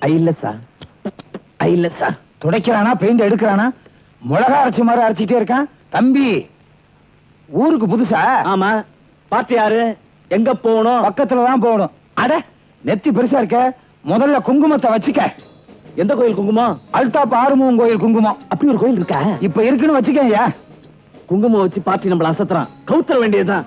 ஐலசா துடைக்கிறானா பெயிண்ட் எடுக்கிறானா மிளகா அரைச்சி மாதிரி அரைச்சிட்டே இருக்கான். தம்பி ஊருக்கு புதுசா? ஆமா. பார்ட்டி யாரு? எங்க போகணும்? பக்கத்துலதான் போகணும். அட நெத்தி பெருசா இருக்க, முதல்ல குங்குமத்தை வச்சுக்க. எந்த கோயில் குங்குமம்? அல்டாப் ஆறுமுகம் கோயில் குங்குமம். அப்படி ஒரு கோயில் இருக்கா? இப்ப இருக்குன்னு வச்சுக்கயா. குங்குமம் வச்சு பார்ட்டி நம்மள அசத்துறான். கவுத்தர வேண்டியதுதான்.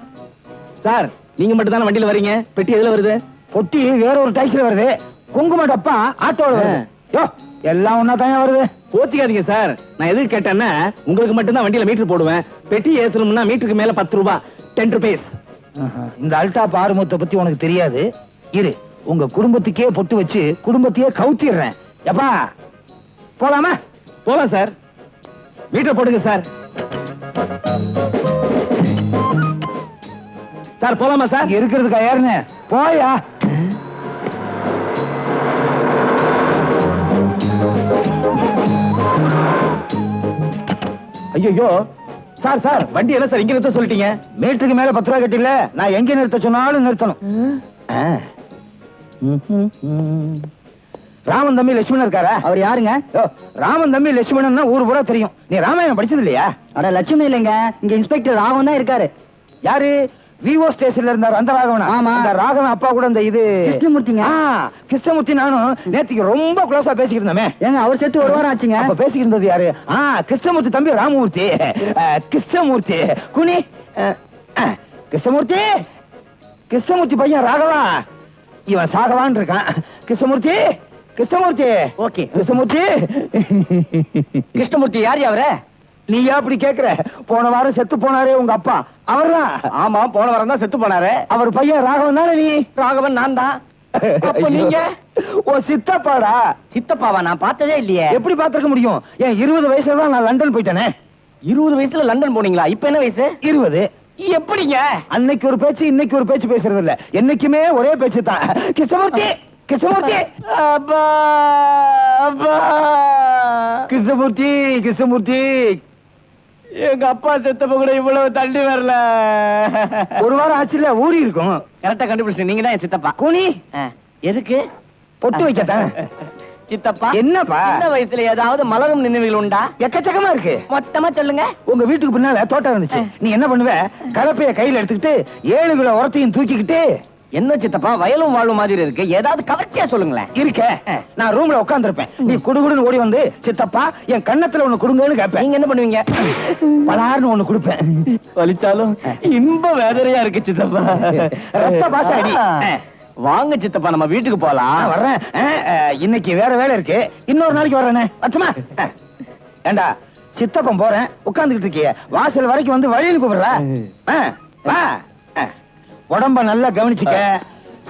சார் நீங்க மட்டும் தானே வண்டியில வரீங்க? பெட்டி எதுல வருது? பொட்டி வேற ஒரு டாக்ஸில வருது. குங்கும டப்பா ஆட்டோல வருது. யோ எல்லாம் ஒன்னா தான் வருது. போத்திக்காதீங்க சார். நான் எதுக்கு கேட்டேன்னா உங்களுக்கு மட்டும் தான் வண்டியில மீட்டர் போடுவேன். பெட்டி ஏத்தணும்னா மீட்டருக்கு மேல 10 ரூபாய், 10 rupees. இந்த அல்டாப் ஆறுமுகத்தை பத்தி உனக்கு தெரியாது. இரு, உங்க குடும்பத்துக்கே பொட்டு வச்சு குடும்பத்தையே கவுத்திடுறேன். எப்பா போலாமா? போலாம் சார். மீட்டர் போடுங்க சார். சார் போலாமா சார்? இங்க இருக்கிறதுக்கா யாருன்னு போயா. ஐயோ சார் சார் வண்டி என்ன சார் இங்க நிறுத்த சொல்லிட்டீங்க? மீட்டருக்கு மேல 10 ரூபாய் கட்டில நான் எங்க நிறுத்த சொன்னாலும் நிறுத்தணும். ராமன் தம்பி லட்சுமணன் இருக்காரா? அவர் யாருங்க? ராமன் தம்பி லட்சுமணன் ஊர் பூரா தெரியும். நீ ராமாயணம் படிச்சது இல்லையா? அட லட்சுமி இல்லைங்க, இங்க இன்ஸ்பெக்டர் ராகவன் தான் இருக்காரு. யாரு? விவோ ஸ்டேஷன்ல இருந்தார் அந்த ராகவனா? ஆமா. அந்த ராகவன் அப்பா கூட இந்த இது கிருஷ்ணமூர்த்திங்க. கிருஷ்ணமூர்த்தி நானும் நேத்திக்கு ரொம்ப க்ளோஸா பேசிக்கிட்டு இருந்தோமே. ஏங்க அவர் செத்து ஒரு வாரம் ஆச்சுங்க. அப்ப பேசிக்கிட்டு இருந்தது யாரு? கிருஷ்ணமூர்த்தி தம்பி ராமமூர்த்தி. கிருஷ்ணமூர்த்தி குனி. கிருஷ்ணமூர்த்தி கிருஷ்ணமூர்த்தி பையன் ராகவா. இவன் சாகவான் இருக்கான். கிருஷ்ணமூர்த்தி கிருஷ்ணமூர்த்தி. ஓகே. கிருஷ்ணமூர்த்தி கிருஷ்ணமூர்த்தி யார் அவரே? நீ அப்படி கேக்குற? போன வாரம் செத்து போனாரே உங்க அப்பா, அவர்தான். ஆமா, போன வாரம் தான் செத்து போனாரு. அவர் பையன் ராகவன் தானே? நீ ராகவன் நான் தான். அப்ப நீங்க? ஓ சித்தப்பாடா. சித்தப்பாவா? நான் பார்த்ததே இல்லையே. எப்படி பாத்துக்க முடியும்? ஏன் 20 வயசுல தான் நான் லண்டன் போயிட்டேனே. 20 வயசுல லண்டன் போனீங்களா? இப்ப என்ன வயசு? 20. எப்படிங்க? அன்னைக்கு ஒரு பேச்சு இன்னைக்கு ஒரு பேச்சு பேசுறது இல்ல. என்னைக்குமே ஒரே பேச்சு தான். கிருஷ்ணமூர்த்தி கிருஷ்ணமூர்த்தி. அப்பா அப்பா. கிருஷ்ணமூர்த்தி கிருஷ்ணமூர்த்தி. எங்க அப்பா செத்தப்ப கூட இவ்வளவு தள்ளி வரல. ஒரு வாரம் ஆச்சுல ஊறி இருக்கும். கரெக்டா கண்டுபிடிச்சு. நீங்க தான் என் சித்தப்பா. கூனி எதுக்கு? பொட்டு வைக்கத்தான். சித்தப்பா என்னப்பா? இந்த வயசுல ஏதாவது மலரும் நினைவுகள் உண்டா? எக்கச்சக்கமா இருக்கு. மொத்தமா சொல்லுங்க. உங்க வீட்டுக்கு பின்னால தோட்டம் இருந்துச்சு. நீ என்ன பண்ணுவ? கலப்பைய கையில எடுத்துக்கிட்டு 7 கிலோ உரத்தையும் தூக்கிக்கிட்டு. என்ன சித்தப்பா வயலும் வாழும் மாதிரி இருக்கு, ஏதாவது கவர்ச்சியா சொல்லுங்களேன். இருக்க நான் ரூம்ல உட்கார்ந்திருப்பேன். நீ குடுகுடுன்னு ஓடி வந்து சித்தப்பா என் கண்ணத்துல ஒண்ணு கொடுங்கன்னு கேட்பேன். நீங்க என்ன பண்ணுவீங்க? பலார்னு ஒண்ணு கொடுப்பேன். வலிச்சாலும் இன்ப வேதனையா இருக்கு சித்தப்பா. ரத்த பாசாடி. வாங்க சித்தப்பா நம்ம வீட்டுக்கு போலாம். வர்றேன். இன்னைக்கு வேற வேலை இருக்கு, இன்னொரு நாளைக்கு வர்றேனே. அச்சுமா ஏண்டா சித்தப்பன் போறேன் உட்கார்ந்துகிட்டு இருக்கிய, வாசல் வரைக்கும் வந்து வழியில் கூப்பிடுற. வா. உடம்ப நல்லா கவனிச்சுக்க.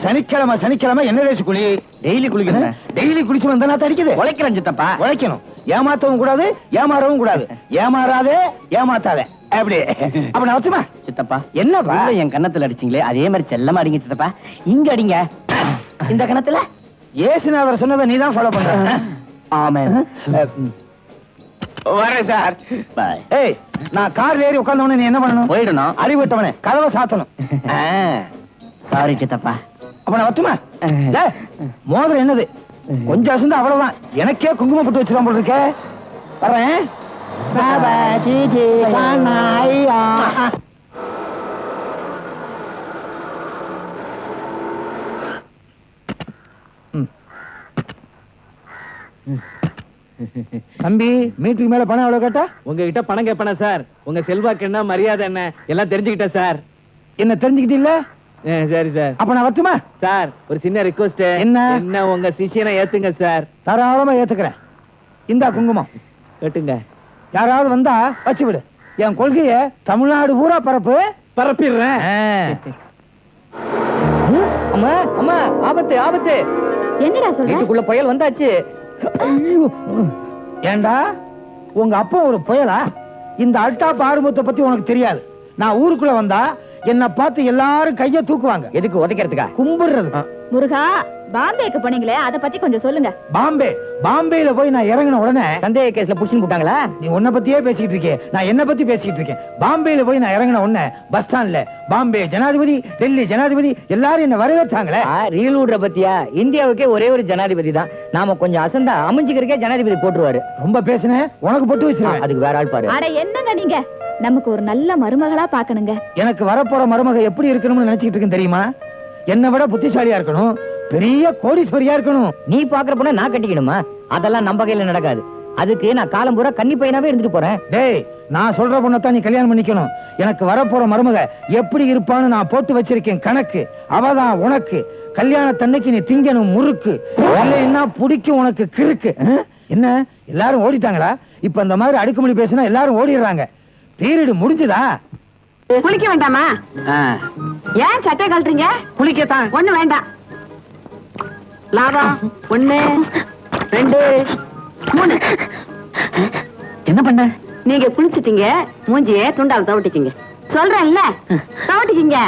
சனிக்கிழமை சனிக்கிழமை என்ன தேய்ச்சி குளி. டெய்லி குளிக்கிறேன். டெய்லி குளிச்சு வந்தா நான் தடிக்குது. உழைக்கிறேன் சித்தப்பா. உழைக்கணும். ஏமாத்தவும் கூடாது ஏமாறவும் கூடாது. ஏமாறாதே ஏமாத்தாதே. அப்படி அப்ப நான் வச்சுமா. சித்தப்பா என்னப்பா? என் கண்ணத்துல அடிச்சீங்களே அதே மாதிரி செல்லமா அடிங்க சித்தப்பா. இங்க அடிங்க. இந்த கணத்துல ஏசுநாதர் சொன்னதை நீதான் ஃபாலோ பண்ற. ஆமென். வரேன் சார். ஏய் நான் கார்ல ஏறி உட்கார்ந்தவனே நீ என்ன பண்ணணும்? போயிடணும். அறிவிட்டவனே கதவை சாத்தணும். சாரி சித்தப்பா. அப்ப நான் வச்சுமா. மோதிரம் என்னது? கொஞ்சம் அசந்து அவ்வளவுதான். எனக்கே குங்குமம் போட்டு வச்சிருவான் போல இருக்க. வரேன். தம்பி மீட்டருக்கு மேல பணம் எவ்வளவு கேட்டா? உங்ககிட்ட பணம் கேட்பனா சார்? உங்க செல்வாக்கு என்ன மரியாதை என்ன எல்லாம் தெரிஞ்சுக்கிட்டேன் சார். என்ன தெரிஞ்சுக்கிட்டீங்களா? சரி சார். அப்ப நான் வச்சுமா. சார் ஒரு சின்ன ரிக்வெஸ்ட். என்ன உங்க சிஷியனை ஏத்துங்க சார். தாராளமா ஏத்துக்கிறேன். இந்தா குங்குமம் கேட்டுங்க. யாராவது வந்தா வச்சு விடு. என் கொள்கைய தமிழ்நாடு பூரா பரப்பிடுறேன். அம்மா அம்மா ஆபத்து ஆபத்து. என்னடா சொல்ற? வீட்டுக்குள்ள புயல் வந்தாச்சு. ஏண்டா உங்க அப்பா ஒரு புயலா? இந்த அல்டாப் ஆறுமுகத்தை பத்தி உனக்கு தெரியாது. நான் ஊருக்குள்ள வந்தா என்ன பார்த்து எல்லாரும் கைய தூக்குவாங்க. எதுக்கு? உதைக்கிறதுக்கா? கும்பிடுறது. முருகா பாம்பேக்கு போனீங்களே அத பத்தி கொஞ்சம் சொல்லுங்க. பாம்பேல போய் நான் இறங்கின உடனே சந்தேக கேஸ்ல புடிச்சுன்னு போட்டாங்களா? நீ உன்னை பத்தியே பேசிட்டு இருக்கே, நான் என்ன பத்தி பேசிட்டு இருக்கேன். பாம்பேல போய் நான் இறங்கின உடனே பஸ் ஸ்டாண்ட்ல பாம்பே ஜனாதிபதி, டெல்லி ஜனாதிபதி எல்லாரும் என்ன வரவேற்றாங்களே. ரீல் விடுற பத்தியா? இந்தியாவுக்கே ஒரே ஒரு ஜனாதிபதி தான். நாம கொஞ்சம் அசந்தா அமைஞ்சுக்கிறக்கே ஜனாதிபதி போட்டுருவாரு. ரொம்ப பேசுனேன், உனக்கு போட்டு வச்சிருவேன். அதுக்கு வேற ஆள் பாரு. அட என்னங்க நீங்க, நமக்கு ஒரு நல்ல மருமகளா பாக்கணுங்க. எனக்கு வரப்போற மருமக எப்படி இருக்கணும்னு நினைச்சிட்டு இருக்கேன் தெரியுமா? என்னை விட புத்திசாலியா இருக்கணும், பெரிய கோடீஸ்வரியா இருக்கணும். நீ பாக்குற பொண்ண நான் கட்டிக்கணுமா? அதெல்லாம் நம்ம கையில நடக்காது. அதுக்கு நான் காலம் பூரா கன்னி பையனாவே இருந்துட்டு போறேன். டேய், நான் சொல்ற பொண்ணத்தான் நீ கல்யாணம் பண்ணிக்கணும். எனக்கு வரப்போற மருமக எப்படி இருப்பான்னு நான் போட்டு வச்சிருக்கேன் கணக்கு. அவதான் உனக்கு. கல்யாணத்தன்னைக்கு நீ திங்கணும் முறுக்கு, இல்லைன்னா பிடிக்கும் உனக்கு கிறுக்கு. என்ன எல்லாரும் ஓடிட்டாங்களா? இப்ப இந்த மாதிரி அடுக்குமொழி பேசினா எல்லாரும் ஓடிடுறாங்க. பீரியட் முடிஞ்சுதா? குளிக்க வேண்டாமா? ஏன் சட்டை கழட்டுறீங்க? குளிக்கத்தான். ஒண்ணு வேண்டாம். லாபம் 1 2 3. என்ன பண்ண? நீங்க குளிச்சிட்டீங்க, மூஞ்சியே துண்டால தவட்டிக்கீங்க. சொல்றேன்ல, தவட்டிக்கீங்க.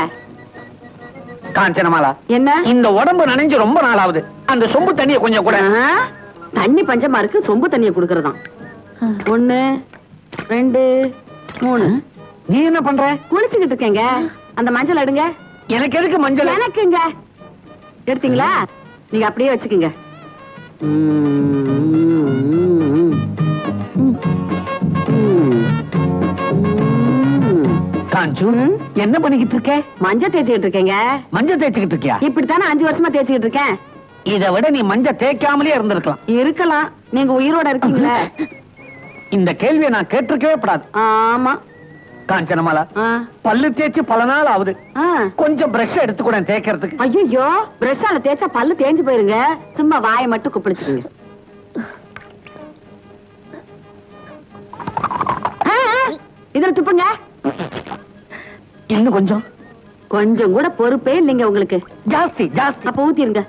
காஞ்சனமாலா, என்ன இந்த உடம்பு நனைஞ்சு ரொம்ப நாள் ஆகுது. அந்த சொம்பு தண்ணிய கொஞ்சம் கூட. தண்ணி பஞ்சமா இருக்கு, சொம்பு தண்ணிய குடுக்கறதாம். 1 2 3. நீ என்ன பண்ற? குளிச்சுக்கிட்டு இருக்கேங்க. அந்த மஞ்சள் எடுங்க. எனக்கு எதுக்கு மஞ்சள்? எனக்குங்க. எடுத்தீங்களா? நீங்க அப்படியே வச்சுக்கோங்க. காஞ்சு, என்ன பண்ணிக்கிட்டு இருக்க? மஞ்சள் தேய்ச்சிக்கிட்டு இருக்கேங்க. மஞ்சள் தேய்ச்சிக்கிட்டு இருக்கியா? இப்படித்தானே 5 வருஷமா தேய்ச்சிக்கிட்டு இருக்கேன். இதை விட நீ மஞ்சள் தேய்க்காமலே இருந்திருக்கலாம். இருக்கலாம், நீங்க உயிரோட இருக்கீங்களே. இந்த கேள்வியை நான் கேட்டிருக்கவே கூடாது. ஆமா. காஞ்சனமாலா, ஆ. பல்லு தேய்ச்சு பல நாள் ஆகுது. ஆ. கொஞ்சம் பிரஷ் எடுத்துக்கூட தேய்க்கிறதுக்கு. ஐயோ, பிரஷால தேய்ச்சா பல்லு தேஞ்சு போயிருங்க. சும்மா வாயை மட்டும் குப்பிளிச்சுக்குங்க. இதுல துப்புங்க. இன்னும் கொஞ்சம். கொஞ்சம் கூட பொறுப்பே இல்லைங்க உங்களுக்கு. ஜாஸ்தி ஜாஸ்தி. அப்ப ஊத்திருங்க.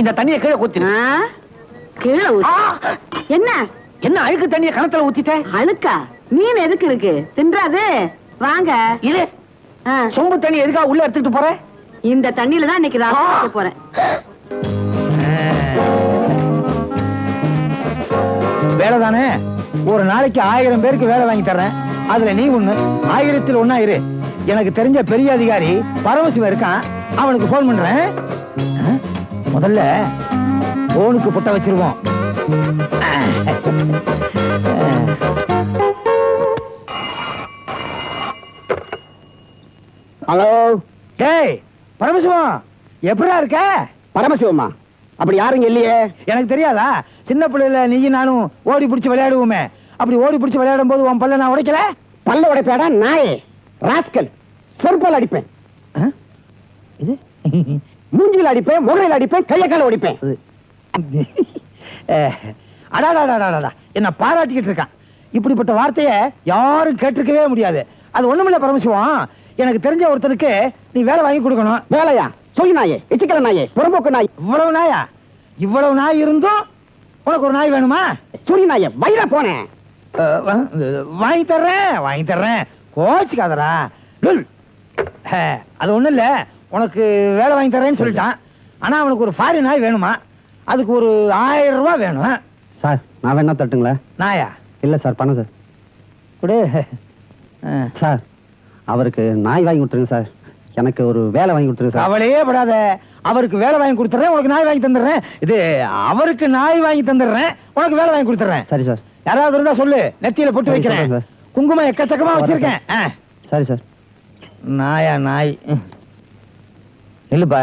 இந்த தண்ணியை கீழே ஊத்திரு. கீழே ஊத்து. என்ன என்ன அழுக்கு தண்ணியை கணத்துல ஊத்திட்ட? அழுக்கா? மீன் எதுக்கு இருக்கு? தின்றாது. வாங்க. இது சொம்பு தண்ணி எதுக்காக உள்ள எடுத்துட்டு போற? இந்த தண்ணியில தான் இன்னைக்கு ராத்திரி போறேன். வேலை தானே, ஒரு நாளைக்கு 1000 பேருக்கு வேலை வாங்கி தர்றேன். அதுல நீ ஒண்ணு, 1000ல் ஒண்ணா இரு. எனக்கு தெரிஞ்ச பெரிய அதிகாரி பரமசிவம் இருக்கான், அவனுக்கு போன் பண்றேன். முதல்ல போனுக்கு புட்ட வச்சிருவோம். ஹலோ. டேய் பரமசிவம், எப்படிடா இருக்க? பரமசிவமா? அப்படி யாருங்க இல்லையே. எனக்கு தெரியாதா? சின்ன பிள்ளைல நீயும் நானும் ஓடி பிடிச்சு விளையாடுவோமே, அப்படி ஓடி பிடிச்சு விளையாடும் போது உன் பல்ல நான் உடைக்கல? பல்ல உடைப்பேடா நாயே, ராஸ்கல். செருப்பால் அடிப்பேன். இது மூஞ்சில அடிப்பேன், முறையில் அடிப்பேன், கைய கால உடைப்பேன். அடாடாடாடாடா, என்ன பாராட்டிக்கிட்டு இருக்கான். இப்படிப்பட்ட வார்த்தையை யாரும் கேட்டிருக்கவே முடியாது. அது ஒண்ணுமில்ல பரமசிவம், எனக்கு தெரிஞ்ச ஒருத்தருக்கு நீ வேலை வாங்கி கொடுக்கணும். வேலையா? சொய் நாயே, எச்சிக்கல நாயே, புறம்போக்கு நாய். இவ்வளவு நாயா? இவ்வளவு நாய் இருந்தும் உனக்கு ஒரு நாய் வேணுமா? சுரி நாயே, வயிற போனேன். வாங்கி தர்றேன், கோச்சுக்காதடா. அது ஒண்ணும் இல்ல, உனக்கு வேலை வாங்கி தர்றேன்னு சொல்லிட்டான். ஆனா அவனுக்கு ஒரு ஃபாரின் நாய் வேணுமா, அதுக்கு ஒரு 1000 ரூபாய் வேணும். சார், நான் வேணா தட்டுங்களா? நாயா? இல்ல சார், பணம் சார். கொடு. சார், அவருக்கு நாய் வாங்கி கொடுத்துருங்க சார். எனக்கு ஒரு வேலை வாங்கி கொடுத்துருங்க சார். அவளையே படாத, அவருக்கு வேலை வாங்கி கொடுத்துறேன், உனக்கு நாய் வாங்கி தந்துடுறேன். இது அவருக்கு நாய் வாங்கி தந்துடுறேன், உனக்கு வேலை வாங்கி கொடுத்துறேன். சரி சார். யாராவது இருந்தா சொல்லு, நெத்தியில போட்டு சரி, வைக்கிறேன். சொல்றேன் சார். குங்குமம் எக்கச்சக்கமா வச்சிருக்கேன். சரி சார். நாயா நாய். இல்லப்பா,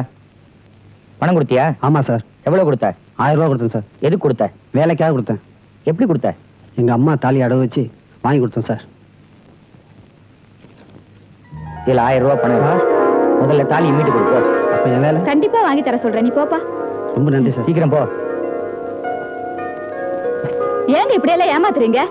பணம் கொடுத்தியா? ஆமா சார். எவ்வளவு கொடுத்த? 1000 ரூபாய் கொடுத்தேன் சார். எதுக்கு கொடுத்த? வேலைக்காக கொடுத்தேன். எப்படி கொடுத்த? எங்க அம்மா தாலி அடவு வச்சு வாங்கி கொடுத்தேன் சார். இதுல 1000 ரூபாய் பணம் இருக்கு. முதல்ல தாலி மீட்டு கொடுப்போ. அப்ப என் வேலை? கண்டிப்பா வாங்கி தர சொல்றேன், நீ போப்பா. ரொம்ப நன்றி சார். சீக்கிரம் போ. ஏங்க இப்படி எல்லாம் ஏமாத்துறீங்க?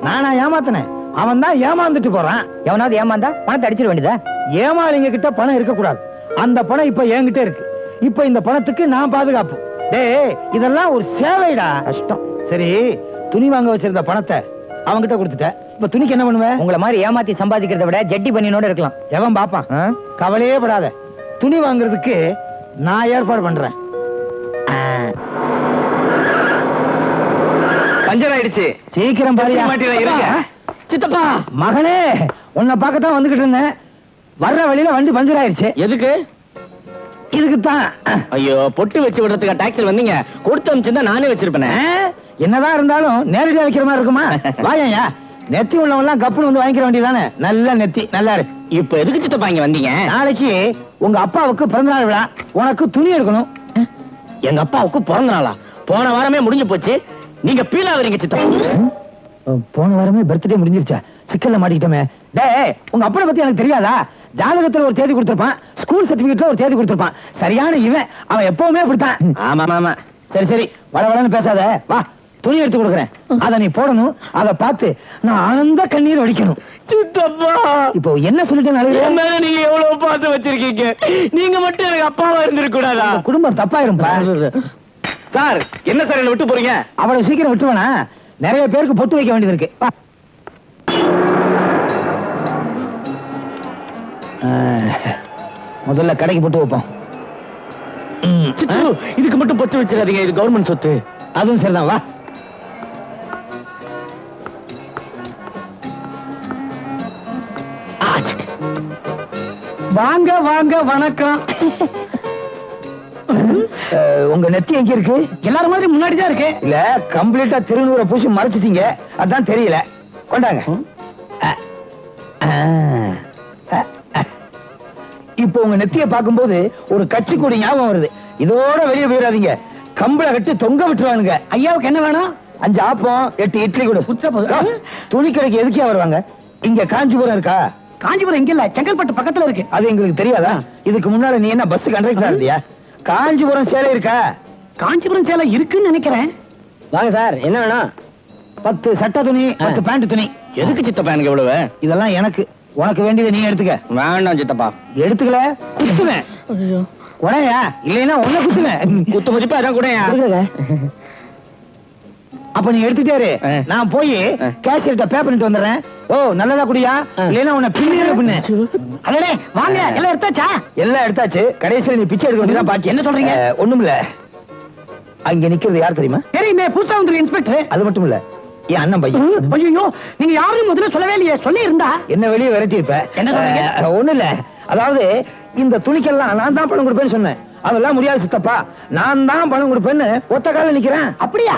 நானா ஏமாத்தினேன்? அவன் தான் ஏமாந்துட்டு போறான். எவனாவது ஏமாந்தா பணத்தை அடிச்சிட வேண்டியதா? ஏமாளிங்க கிட்ட பணம் இருக்க கூடாது. அந்த பணம் இப்ப என்கிட்ட இருக்கு. இப்ப இந்த பணத்துக்கு நான் பாதுகாப்பு. டேய், இதெல்லாம் ஒரு சேவைடா. கஷ்டம். சரி, துணி வாங்க வச்சிருந்த பணத்தை அவன்கிட்ட கொடுத்துட்ட. இப்ப துணிக்கு என்ன பண்ணுவ? உங்களை மாதிரி ஏமாத்தி சம்பாதிக்கிறத விட ஜட்டி பண்ணினோட இருக்கலாம். எவன் பாப்பான்? ஆ? கவலையே படாத, துணி வாங்குறதுக்கு நான் ஏற்பாடு பண்றேன். பஞ்சர் ஆயிடுச்சு. சீக்கிரம் பாரியா. மாட்டில இருங்க. சித்தப்பா மகனே, உன்னை பார்க்கத்தான் வந்துகிட்டு இருந்தேன். வர்ற வழியில வண்டி பஞ்சர் ஆயிடுச்சு. எதுக்கு? இதுக்குத்தான். ஐயோ, பொட்டு வச்சு விடுறதுக்கு டாக்ஸில வந்தீங்க. கொடுத்து அமிச்சிருந்தா நானே வச்சிருப்பேன். என்னதான் இருந்தாலும் நேரடியா வைக்கிற மாதிரி இருக்குமா? வாயா, நெத்தி உள்ளவெல்லாம் கப்புன்னு வந்து வாங்கிக்கிற வேண்டியதானே. நல்ல நெத்தி, நல்லா இருக்கு. இப்ப எதுக்கு சித்தப்பா இங்க வந்தீங்க? நாளைக்கு உங்க அப்பாவுக்கு பிறந்தநாள் விழா, உனக்கு துணி எடுக்கணும். எங்க அப்பாவுக்கு பிறந்த நாளா? போன வாரமே முடிஞ்சு போச்சு. நீங்க பீலா வரீங்க சித்தப்பா. போன வாரமே பர்த்டே முடிஞ்சிருச்சா? சிக்கல்ல மாட்டிக்கிட்டோமே. டேய், உங்க அப்பனை பத்தி எனக்கு தெரியாதா? ஜாதகத்துல ஒரு தேதி கொடுத்திருப்பான், ஸ்கூல் சர்டிபிகேட்ல ஒரு தேதி கொடுத்திருப்பான். சரியான இவன், அவன் எப்பவுமே அப்படித்தான். ஆமா ஆமா. சரி சரி, வளவளன்னு பேசாத. வா, துணி எடுத்து கொடுக்குறேன். அத நீ போடணும். அத பார்த்து நான் ஆனந்த கண்ணீர் வடிக்கணும். சித்தப்பா, இப்போ என்ன சொல்லிட்டேன்? என் மேல நீங்க எவ்வளவு பாசம் வச்சிருக்கீங்க. நீங்க மட்டும் எனக்கு அப்பாவா இருந்திருக்க கூடாதா? குடும்பம் தப்பாயிரும்பா. சார், என்ன சார் என்ன விட்டு போறீங்க? அவ்வளவு சீக்கிரம் விட்டுவனா? நிறைய பேருக்கு பொட்டு வைக்க வேண்டியது இருக்கு. வா. முதல்ல கடைக்கு பொட்டு வைப்போம். சித்து, இதுக்கு மட்டும் பொட்டு வச்சிடாதீங்க. இது கவர்மெண்ட் சொத்து. அதுவும் சரிதான். வா. வாங்க வாங்க, வணக்கம். உங்க நெத்தி எங்க இருக்கு? எல்லாரும் மாதிரி முன்னாடி தான் இருக்கு. இல்ல, கம்ப்ளீட்டா திருநூறை பூசி மறைச்சிட்டீங்க, அதான் தெரியல. கொண்டாங்க. இப்போ உங்க நெத்தியை பார்க்கும்போது ஒரு கட்சி கூடி ஞாபகம் வருது. இதோட வெளியே போயிடாதீங்க, கம்பளை கட்டி தொங்க விட்டுருவானுங்க. ஐயாவுக்கு என்ன வேணும்? 5 ஆப்பம் 8 இட்லி கொடு. துணி கடைக்கு எதுக்கே வருவாங்க? இங்க காஞ்சிபுரம் இருக்கா? காஞ்சிபுரம் இங்க இல்ல, செங்கல்பட்டு பக்கத்துல இருக்கு. அது எங்களுக்கு தெரியாதா? இதுக்கு முன்னால நீ என்ன பஸ் கண்டக்டரா இருந்தியா? காஞ்சிபுரம் சேலை இருக்கா? காஞ்சிபுரம் சேலை இருக்குன்னு நினைக்கிறேன். வாங்க சார், என்ன வேணும்? 10 சட்டை துணி, 10 பேண்ட் துணி. எதுக்கு சித்தப்பா எனக்கு எவ்வளவு? இதெல்லாம் எனக்கு. உனக்கு வேண்டியதை நீ எடுத்துக்க. வேண்டாம் சித்தப்பா. எடுத்துக்கல குத்துவேன். குடையா? இல்லைன்னா உன்னை குத்துவேன். குத்து மதிப்பா அதான் கூட. அப்ப நீ எடுத்துட்டாரு, நான் போய் கேஷியர்ட்ட பே பண்ணிட்டு வந்துடுறேன். ஓ, நல்லதா குடியா? இல்லைன்னா உன்னை பின்னிற பின்ன. அடடே, வாங்க. எல்லாம் எடுத்தாச்சா? எல்லாம் எடுத்தாச்சு. கடைசியில நீ பிச்சை எடுக்க வேண்டியதான் பாக்கி. என்ன சொல்றீங்க? ஒண்ணுமில்ல. அங்க நிக்கிறது யார் தெரியுமா? தெரியுமே, புதுசா வந்து இன்ஸ்பெக்டர். அது மட்டும் இல்ல, என் அண்ணன் பையன். ஐயோ, நீங்க யாரும் முதல்ல சொல்லவே இல்லையே. சொல்லி இருந்தா என்ன வெளியே விரட்டி இருப்ப. என்ன? ஒண்ணு இல்ல, அதாவது இந்த துணிக்கெல்லாம் நான் தான் பணம் கொடுப்பேன்னு சொன்னேன். அதெல்லாம் முடியாது சித்தப்பா, நான் தான் பணம் கொடுப்பேன்னு ஒத்த கால நிக்கிறேன். அப்படியா?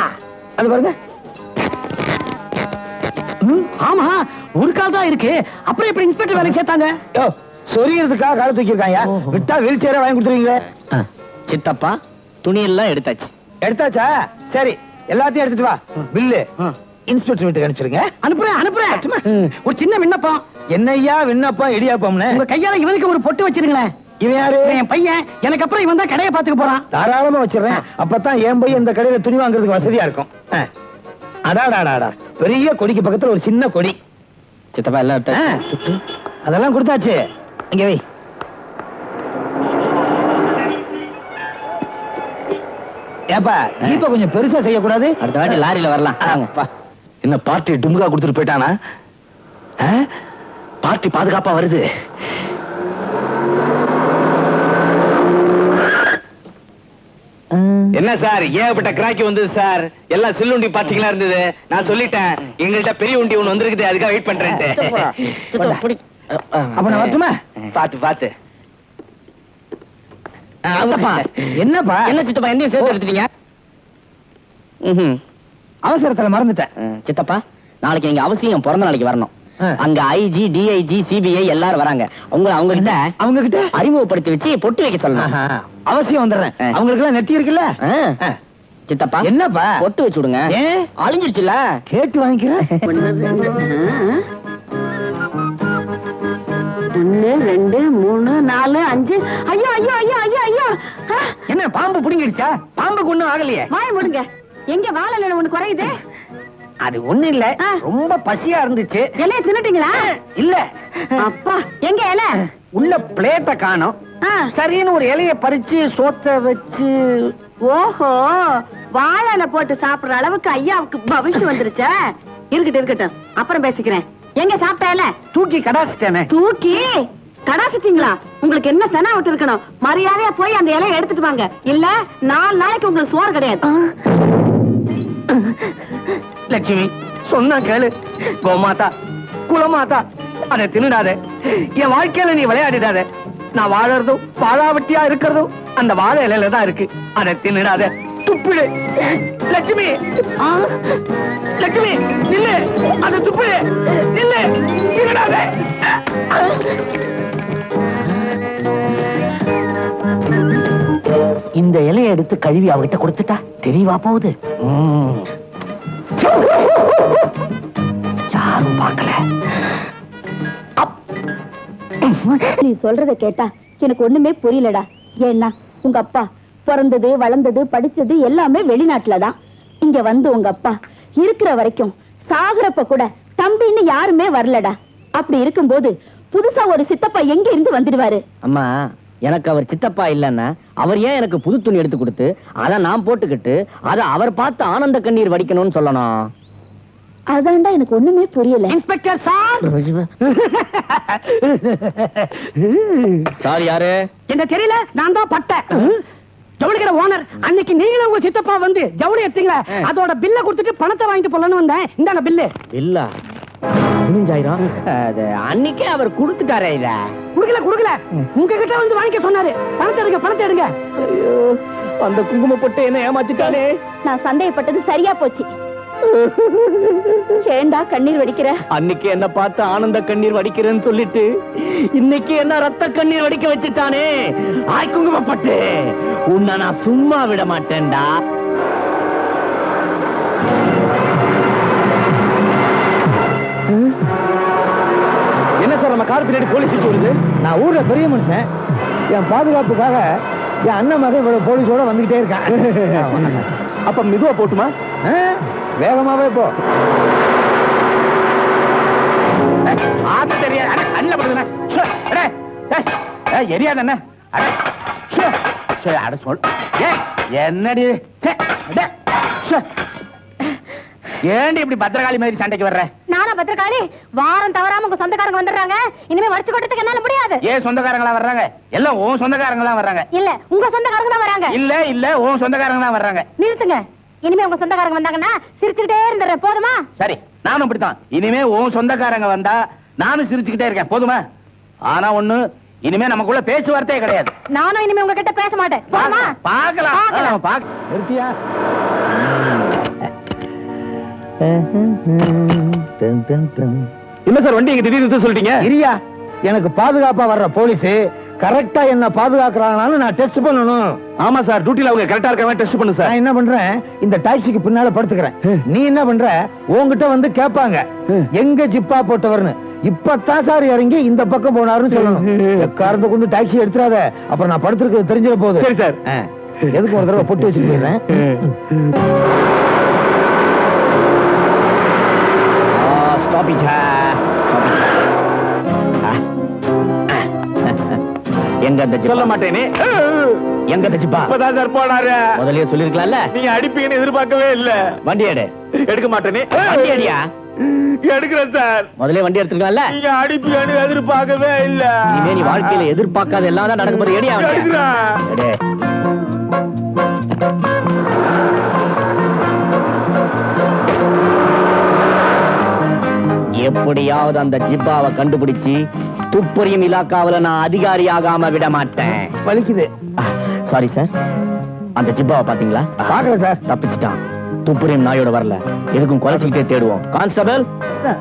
அது பாருங்க. ஆமா, ஒரு கால் தான் இருக்கு. அப்புறம் எப்படி இன்ஸ்பெக்டர் வேலைக்கு சேர்த்தாங்க? சொரியறதுக்காக கால தூக்கி இருக்காங்க. விட்டா வீல் சேர வாங்கி கொடுத்துருவீங்க. சித்தப்பா, துணி எல்லாம் எடுத்தாச்சு. எடுத்தாச்சா? சரி, எல்லாத்தையும் எடுத்துட்டு வா. பில்லு இன்ஸ்பெக்டர் வீட்டுக்கு அனுப்பிச்சிருங்க. அனுப்புறேன். ஒரு சின்ன விண்ணப்பம். என்னையா விண்ணப்பம்? இடியாப்பம்னு உங்க கையால இவனுக்கு ஒரு பொட்டு வச்சிருங்களேன். இவன் யாரு? என் பையன். எனக்கு அப்புறம் இவன் தான் கடையை பாத்துக்க போறான். தாராளமா வச்சிடறேன். அப்பதான் என் பையன் இந்த கடையில துணி வாங்குறதுக்கு வசதியா இருக்கும். அடாடாடாடா, பெரிய கொடிக்கு பக்கத்துல ஒரு சின்ன கொடி. சித்தப்பா எல்லாம் அதெல்லாம் கொடுத்தாச்சு. இங்க வை. ஏப்பா, இப்ப கொஞ்சம் பெருசா செய்யக்கூடாது? அடுத்த வாட்டி லாரியில வரலாம். என்ன பார்ட்டி டுமுகா கொடுத்துட்டு போயிட்டானா? பார்ட்டி பாதுகாப்பா வருது. என்ன சார், ஏகப்பட்ட கிராக்கி வந்தது சார். எல்லாம் சில்லுண்டி பாத்தீங்களா இருந்தது. நான் சொல்லிட்டேன், எங்கள்கிட்ட பெரிய உண்டி ஒண்ணு வந்திருக்குது, அதுக்காக வெயிட் பண்றேன். அப்ப நான் வரட்டுமா? பாத்து பாத்து. என்னப்பா? என்ன சித்தப்பா, என்னையும் சேர்த்து எடுத்துட்டீங்க? அவசரத்துல மறந்துட்டேன். சித்தப்பா, நாளைக்கு நீங்க அவசியம் பிறந்த நாளைக்கு வரணும். அங்க ஐஜி, டிஐஜி, சிபிஐ எல்லாரும் வராங்க. அவங்க கிட்ட அறிமுகப்படுத்தி வச்சு பொட்டு வைக்க சொல்லணும். அவசியம் வந்துடுறேன். அவங்களுக்கு எல்லாம் நெத்தி இருக்குல்ல? சித்தப்பா, என்னப்பா? பொட்டு வச்சு விடுங்க. அழிஞ்சிருச்சுல, கேட்டு வாங்கிக்கிறேன். 1 2 3 4 5. ஐயோ ஐயோ ஐயோ ஐயோ ஐயோ. என்ன, பாம்பு புடிங்கிடுச்சா? பாம்புக்கு ஒண்ணும் ஆகலையே. வாய முடுங்க. எங்க வாழல ஒண்ணு குறையுது? அது ஒண்ணு இல்ல, ரொம்ப பசியா இருந்துச்சு. இலைய தின்னுட்டீங்களா? இல்ல. அப்பா, எங்க இலை? உள்ள பிளேட்ட காணோம். சரின்னு ஒரு இலைய பறிச்சு சோத்த வச்சு. ஓஹோ, வாழல போட்டு சாப்பிடுற அளவுக்கு ஐயாவுக்கு பவிஷ் வந்துருச்சா? இருக்கட்டும் அப்புறம் பேசிக்கிறேன். எங்க சாப்பிட்டால தூக்கி கடாசிட்டேனே. தூக்கி கடாசிட்டீங்களா? உங்களுக்கு என்ன தெனா விட்டு இருக்கணும்? மரியாதையா போய் அந்த இலையை எடுத்துட்டு வாங்க, இல்ல 4 நாளைக்கு உங்களுக்கு சோறு கிடையாது. லட்சுமி சொன்னா கேளு. கோமாதா குலமாதா அதை தின்னுடாத. என் வாழ்க்கையில நீ விளையாடிடாத. நான் வாழறதும் வாழாவட்டியா இருக்கிறதும் அந்த வாழை இலையில தான் இருக்கு. அதை தின்னுடாத. துப்பிடு லட்சுமி. லட்சுமி நில்லு. அதை துப்பிடு. நில்லு. தின்னுடாத. இந்த இலையை எடுத்து கழுவி அவகிட்ட கொடுத்துட்டா தெரியவா போகுது. யாரும் பார்க்கல. நீ சொல்றத கேட்டா எனக்கு ஒண்ணுமே புரியலடா. ஏன்னா உங்க அப்பா பிறந்தது வளர்ந்தது படிச்சது எல்லாமே வெளிநாட்டுலதான். இங்க வந்து உங்க அப்பா இருக்கிற வரைக்கும் சாகுறப்ப கூட தம்பின்னு யாருமே வரலடா. அப்படி இருக்கும்போது புதுசா ஒரு சித்தப்பா எங்க இருந்து வந்துடுவாரு? அம்மா, எனக்கு அவர் சித்தப்பா இல்லன்னா அவர் ஏன் எனக்கு புது துணி எடுத்து கொடுத்து அதை நான் போட்டுக்கிட்டு அதை அவர் பார்த்து ஆனந்த கண்ணீர் வடிக்கணும்னு சொல்லணும்? அதான்டா எனக்கு ஒண்ணுமே புரியல. Inspector sir. சார் யாரு? என்ன தெரியல. நான் தான் பட்ட ஜவுளிக்கிற ஓனர். அன்னைக்கு நீங்களும் உங்க சித்தப்பா வந்து ஜவுளி எடுத்தீங்களா, அதோட பில்ல கொடுத்துட்டு பணத்தை வாங்கிட்டு போலன்னு வந்தேன். இந்தாங்க பில்லு. இல்ல 15,000. அது அன்னைக்கே அவர் கொடுத்துட்டாரே. இத குடுக்கல. உங்ககிட்ட வந்து வாங்கிக்க சொன்னாரு. பணத்தை எடுங்க. ஐயோ, அந்த குங்கும போட்டு என்ன ஏமாத்திட்டானே. நான் சந்தேகப்பட்டது சரியா போச்சு. ஏண்டா கண்ணீர் வடிக்கிற? அன்னைக்கு என்ன பார்த்து ஆனந்த கண்ணீர் வடிக்கிறேன்னு சொல்லிட்டு இன்னைக்கு என்ன ரத்த கண்ணீர் வடிக்க வச்சுட்டானே. ஆய் குங்குமப்பட்டு, உன்னை நான் சும்மா விட மாட்டேன்டா. என்ன சார் நம்ம கார் பின்னாடி போலீஸ் வருது? நான் ஊர்ல பெரிய மனுஷன். என் பாதுகாப்புக்காக என் அண்ணன் மகன் இவ்வளவு போலீஸோட வந்துகிட்டே இருக்கான். அப்ப மெதுவா போட்டுமா? வேகமாவே போ. எரியாத என்னடி ஏண்டி இப்படி பத்திரகாளி மாதிரி சண்டைக்கு வர்ற? நானா பத்திரகாளி? வாரம் தவறாம உங்க சொந்தக்காரங்க வந்துடுறாங்க. இனிமே வரிச்சு கொட்டத்துக்கு என்னால முடியாது. ஏன் சொந்தக்காரங்களா வர்றாங்க? எல்லாம் உன் சொந்தக்காரங்களா வர்றாங்க. இல்ல உங்க சொந்தக்காரங்க தான் வராங்க. இல்ல உன் சொந்தக்காரங்க தான் வர்றாங்க. நிறுத்துங்க. இனிமே உங்க சொந்தக்காரங்க வந்தாங்கன்னா சிரிச்சுக்கிட்டே இருந்துடுறேன். போதுமா? சரி, நானும் இப்படித்தான். இனிமே உன் சொந்தக்காரங்க வந்தா நானும் சிரிச்சுக்கிட்டே இருக்கேன். போதுமா? ஆனா ஒண்ணு, இனிமே நமக்குள்ள பேச்சுவார்த்தையே கிடையாது. நானும் இனிமே உங்ககிட்ட பேச மாட்டேன். போதுமா? பாக்கலாம். நிறுத்தியா? என்ன சார் வண்டி எங்க திடீர்னு சொல்லிட்டீங்க? இரியா, எனக்கு பாதுகாப்பா வர்ற போலீஸ் கரெக்டா என்ன பாதுகாக்கிறாங்கன்னு நான் டெஸ்ட் பண்ணணும். ஆமா சார், டியூட்டில அவங்க கரெக்டா இருக்காங்க டெஸ்ட் பண்ணு சார். நான் என்ன பண்றேன், இந்த டாக்ஸிக்கு பின்னால படுத்துக்கிறேன். நீ என்ன பண்ற, உன்கிட்ட வந்து கேட்பாங்க எங்க ஜிப்பா போட்டவர்னு. இப்பதான் சார் இறங்கி இந்த பக்கம் போனாருன்னு சொல்லணும். எக்காரத்தை கொண்டு டாக்ஸி எடுத்துறாத, அப்புறம் நான் படுத்திருக்கிறது தெரிஞ்சிட போகுது. சரி சார். எதுக்கு ஒரு தடவை பொட்டு வச்சுட்டு போயிடுறேன். எங்க அந்த சொல்ல மாட்டேனே. எங்க அந்த ஜிப்பா? இப்பதான் சார் போனாரு. முதல்லயே சொல்லிருக்கலாம்ல. நீங்க அடிப்பீங்கன்னு எதிர்பார்க்கவே இல்ல. வண்டி எடு. எடுக்க மாட்டேனே. வண்டி அடியா? எடுக்கிறேன் சார். முதல்ல வண்டி எடுத்துக்கலாம்ல. நீங்க அடிப்பீங்கன்னு எதிர்பார்க்கவே இல்ல. இனிமே நீ வாழ்க்கையில எதிர்பார்க்காத எல்லாம் தான் நடக்க போது. எடியா எடு. எப்படியாவது அந்த ஜிப்பாவை கண்டுபிடிச்சு துப்பறியும் இலாக்காவில நான் அதிகாரி ஆகாம விட மாட்டேன். வலிக்குது. சாரி சார், அந்த ஜிப்பாவை பாத்தீங்களா? பாக்கல சார். தப்பிச்சுட்டான். துப்பறியும் நாயோட வரல. எதுக்கும் குறைச்சிக்கிட்டே தேடுவோம். Constable sir.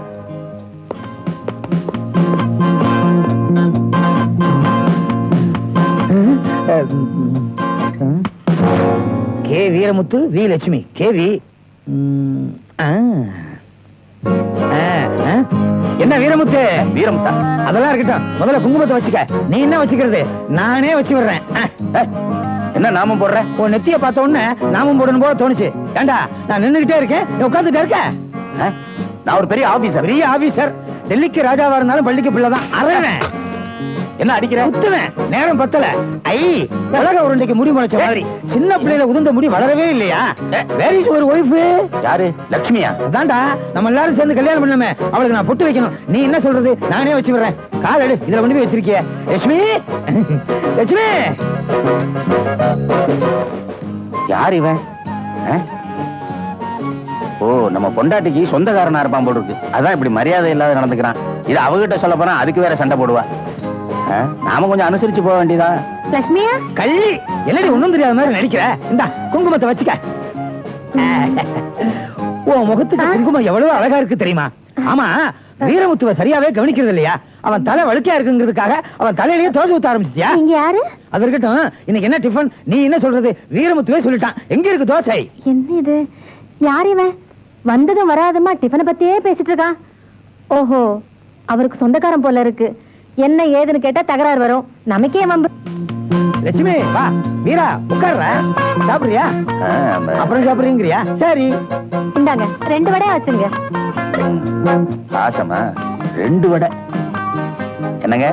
K Veeramuthu, V Lakshmi, K V. என்ன வீரமுத்து? வீரமுத்தா? அதெல்லாம் இருக்கட்டும், முதல்ல குங்குமத்தை வச்சுக்க. நீ என்ன வச்சுக்கிறது? நானே வச்சு விடுறேன். என்ன நாமம் போடுற? உன் நெத்திய பார்த்த உடனே நாமம் போடணும் போல தோணுச்சு. ஏண்டா, நான் நின்னுகிட்டே இருக்கேன், நீ உட்கார்ந்துட்டே இருக்க. நான் ஒரு பெரிய ஆபீசர். பெரிய ஆபீசர். டெல்லிக்கு ராஜாவா இருந்தாலும் பள்ளிக்கு பிள்ளைதான். அரேன் என்ன அடிக்கிற? குத்துவேன். நேரம் பத்தல. ஐ உலக உருண்டைக்கு முடி முளைச்ச மாதிரி சின்ன பிள்ளையில உதிர்ந்த முடி வளரவே இல்லையா? வேர் இஸ் ஒரு ஒய்ஃப்? யாரு? லட்சுமியா? அதான்டா நம்ம எல்லாரும் சேர்ந்து கல்யாணம் பண்ணமே, அவளுக்கு நான் பொட்டு வைக்கணும். நீ என்ன சொல்றது? நானே வச்சு விடுறேன். கால் எடு, இதுல கொண்டு போய் வச்சிருக்கிய. லட்சுமி, லட்சுமி. யார் இவன்? ஓ, நம்ம பொண்டாட்டிக்கு சொந்தக்காரனா இருப்பான் போல இருக்கு. அதான் இப்படி மரியாதை இல்லாத நடந்துக்கிறான். இது அவகிட்ட சொல்ல போனா அதுக்கு வேற சண்டை போடுவா. நாம கொஞ்சம் அனுசரிச்சு போக வேண்டியதா. லட்சுமியா, கள்ளி என்னடி ஒண்ணும் தெரியாத மாதிரி நடிக்கிற? இந்த குங்குமத்தை வச்சுக்க. உன் முகத்துக்கு குங்குமம் எவ்வளவு அழகா இருக்கு தெரியுமா? ஆமா, வீரமுத்துவ சரியாவே கவனிக்கிறது இல்லையா? அவன் தலை வழுக்கையா இருக்குங்கிறதுக்காக அவன் தலையிலேயே தோசை ஊத்த ஆரம்பிச்சிட்டியா? நீங்க யாரு? அது இருக்கட்டும், இன்னைக்கு என்ன டிஃபன்? நீ என்ன சொல்றது? வீரமுத்துவே சொல்லிட்டான். எங்க இருக்கு தோசை? என்ன இது? யார் இவன்? வந்ததும் வராதமா டிஃபனை பத்தியே பேசிட்டு இருக்கான். ஓஹோ, அவருக்கு சொந்தக்காரன் போல இருக்கு. என்ன ஏதுன்னு கேட்டா தகராறு வரும். நமக்கே வம்பு. லட்சுமி வா. வீரா உட்கார்ற. சாப்பிடுறியா? அப்புறம் சாப்பிடுறீங்கறியா? சரி, இந்தாங்க 2 வடையா வச்சுங்க. ஆசமா 2 வடை. என்னங்க,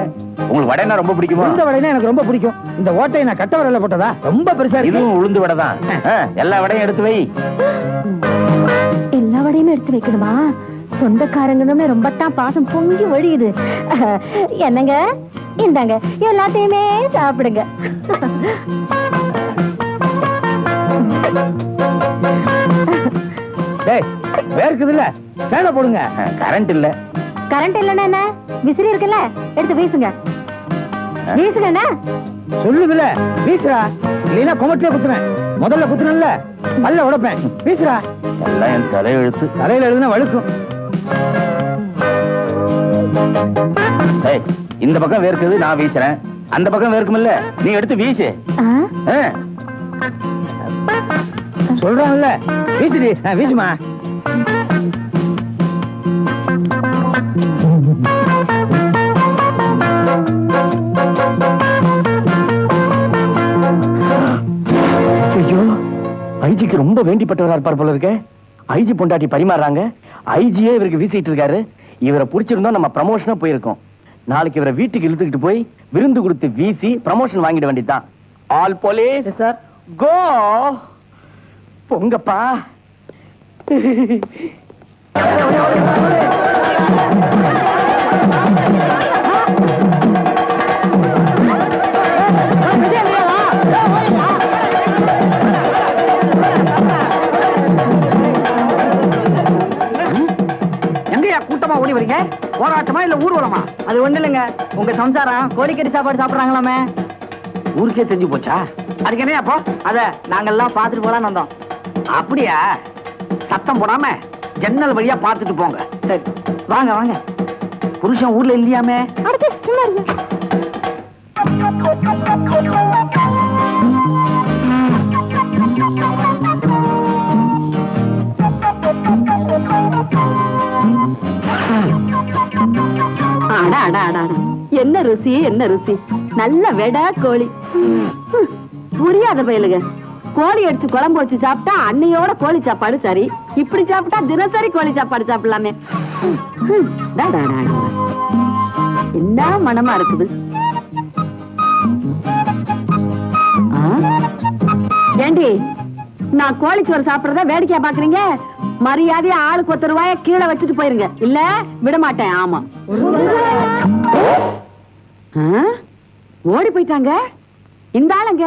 உங்களுக்கு வடைனா ரொம்ப பிடிக்குமா? உளுந்த வடைனா எனக்கு ரொம்ப பிடிக்கும். இந்த ஓட்டையை நான் கட்ட வரல போட்டதா ரொம்ப பெருசா இருக்கு. இதுவும் உளுந்து வடை தான். எல்லா வடையும் எடுத்து வை. எல்லா வடையுமே எடுத்து வைக்கணுமா? சொந்தக்காரங்கன்னு ரொம்ப தான் பாசம் பொங்கி ஒழியுது. என்னங்க, இந்தாங்க எல்லாத்தையுமே சாப்பிடுங்க. டேய், வேர்க்குது இல்ல? ஃபேனை போடுங்க. கரண்ட் இல்ல. கரண்ட் இல்லன்னா என்ன? விசிறி இருக்குல்ல, எடுத்து வீசுங்க. வீசுங்க. என்ன சொல்லுதுல, வீசுறா. இல்லைன்னா கொமட்டிலே குத்துவேன். முதல்ல குத்துனல்ல, பல்ல உடைப்பேன். வீசுறா. எல்லாம் என் தலையெழுத்து. தலையில எழுதுனா வழுக்கும். இந்த பக்கம் வேர்க்குது, நான் வீசுறேன். அந்த பக்கம் வேர்க்கும் இல்ல, நீ எடுத்து வீசு. சொல்றான்ல, வீசுடி. வீசுமா. ஐயோ, ஐஜிக்கு ரொம்ப வேண்டிப்பட்டவரா இருப்பார் போல இருக்க. ஐஜி பொண்டாட்டி பரிமாறாங்க. ஐஜியே இவருக்கு வீசிட்டு இருக்காரு. இவரை புடிச்சிருந்தோம், நம்ம ப்ரமோஷனா போயிருக்கோம். நாளைக்கு இவரை வீட்டுக்கு இழுத்துக்கிட்டு போய் விருந்து கொடுத்து வீசி ப்ரமோஷன் வாங்கிட வேண்டியதுதான். ஆல் போலீஸ் சார், கோ. பொங்கப்பா. எங்கயா கூட்டமா ஓடி வரீங்க? போராட்டமா இல்ல ஊர்வலமா? அது ஒண்ணு இல்லைங்க, உங்க சம்சாரம் கோழிக்கறி சாப்பாடு சாப்பிடுறாங்களாமே. ஊருக்கே தெரிஞ்சு போச்சா? அதுக்கு என்ன அப்போ? அத நாங்கெல்லாம் பாத்துட்டு போலான்னு வந்தோம். அப்படியா? சத்தம் போடாம ஜன்னல் வழியா பார்த்துட்டு போங்க. சரி, வாங்க வாங்க. புருஷன் ஊர்ல இல்லையாமே? சும்மா இல்ல. என்ன ருசி, என்ன ருசி. நல்ல வெடா கோழி. புரியாத பயலுங்க. கோழி அடிச்சு குழம்பு வச்சு சாப்பிட்டா அன்னையோட கோழி சாப்பாடு சரி, இப்படி சாப்பிட்டா தினசரி கோழி சாப்பாடு சாப்பிடலாமே. என்ன மனமா இருக்குது. ஏண்டி, நான் கோழிச்சோறு சாப்பிடுறத வேடிக்கையா பாக்குறீங்க? மரியாதையா ஆளுக்கு 10 ரூபாய கீழே வச்சுட்டு போயிருங்க, இல்ல விட மாட்டேன். ஆமா, ஓடி போயிட்டாங்க. இந்த ஆளுங்க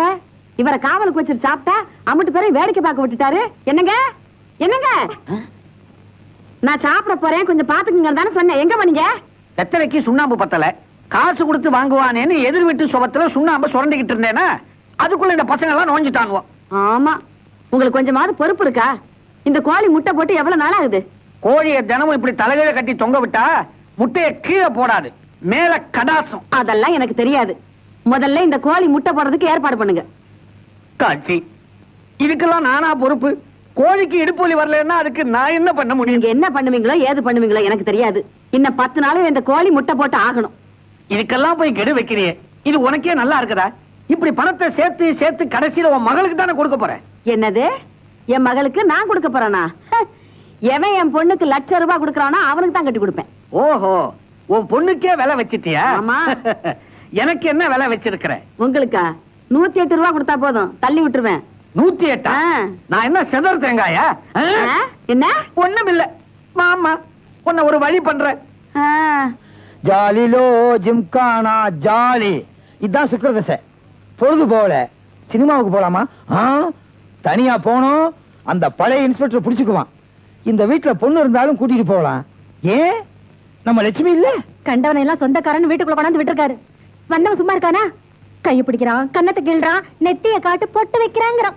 இவரை காவலுக்கு வச்சுட்டு சாப்பிட்டா அம்மட்டு பேரை வேடிக்கை பார்க்க விட்டுட்டாரு. என்னங்க, என்னங்க, நான் சாப்பிட போறேன், கொஞ்சம் பாத்துக்குங்க தானே சொன்னேன். எங்க பண்ணீங்க? எத்தனைக்கு சுண்ணாம்பு பத்தல, காசு கொடுத்து வாங்குவானேன்னு எதிர் வீட்டு சுபத்துல சுண்ணாம்பு சுரண்டிக்கிட்டு இருந்தேன்னா அதுக்குள்ள இந்த பசங்க எல்லாம் நோஞ்சிட்டாங்க. ஆமா, உங்களுக்கு கொஞ்சமாவது பொறுப்பு இருக்கா? இந்த கோழி முட்டை போட்டு எவ்வளவு நாள் ஆகுது? கோழியை தினமும் இப்படி தலைகீழ கட்டி தொங்க விட்டா முட்டையை கீழே போடாது, மேல கடாசம். அதெல்லாம் எனக்கு தெரியாது. முதல்ல இந்த கோழி முட்டை போடுறதுக்கு ஏற்பாடு பண்ணுங்க. காட்சி, இதுக்கெல்லாம் நானா பொறுப்பு? கோழிக்கு இடுப்பொலி வரலன்னா அதுக்கு நான் என்ன பண்ண முடியும்? நீங்க என்ன பண்ணுவீங்களோ ஏது பண்ணுவீங்களோ எனக்கு தெரியாது. இன்னும் 10 நாளும் இந்த கோழி முட்டை போட்டு ஆகணும். இதுக்கெல்லாம் போய் கெடு வைக்கிறியே, இது உனக்கே நல்லா இருக்குதா? இப்படி பணத்தை சேர்த்து சேர்த்து கடைசியில உன் மகளுக்கு தானே கொடுக்க போறேன். என்னது? என் மகளுக்கு நான் கொடுக்க போறேனா? எவன் என் பொண்ணுக்கு லட்சம் ரூபாய் கொடுக்கறானோ அவனுக்கு தான் கட்டி கொடுப்பேன். ஓஹோ, உன் பொண்ணுக்கே விலை வச்சிட்டியா? ஆமா. எனக்கு என்ன விலை வச்சிருக்கிற? உங்களுக்கா 108 ரூபா கொடுத்தா போதும், தள்ளி விட்டுருவேன். 108? நான் என்ன செதர் தேங்காயா? என்ன? ஒண்ணும் இல்ல மாமா, உன்னை ஒரு வழி பண்றேன். ஜாலிலோ ஜிம்கானா ஜாலி. இதான் சுக்கிரதசை. பொழுது போல சினிமாவுக்கு போலாமா? தனியா போனோம், அந்த பழைய இன்ஸ்பெக்டர் புடிச்சுக்குவான். இந்த வீட்டுல பொண்ணு இருந்தாலும் கூட்டிட்டு போகலாம். ஏன் நம்ம லட்சுமி இல்ல? கண்டவனை எல்லாம் சொந்தக்காரன் வீட்டுக்குள்ள கொண்டாந்து விட்டுருக்காரு. வந்தவன் சும்மா இருக்கானா? கையை பிடிக்கிறான், கன்னத்தை கிள்றான், நெத்திய காட்டு பொட்டு வைக்கிறாங்கிறான்.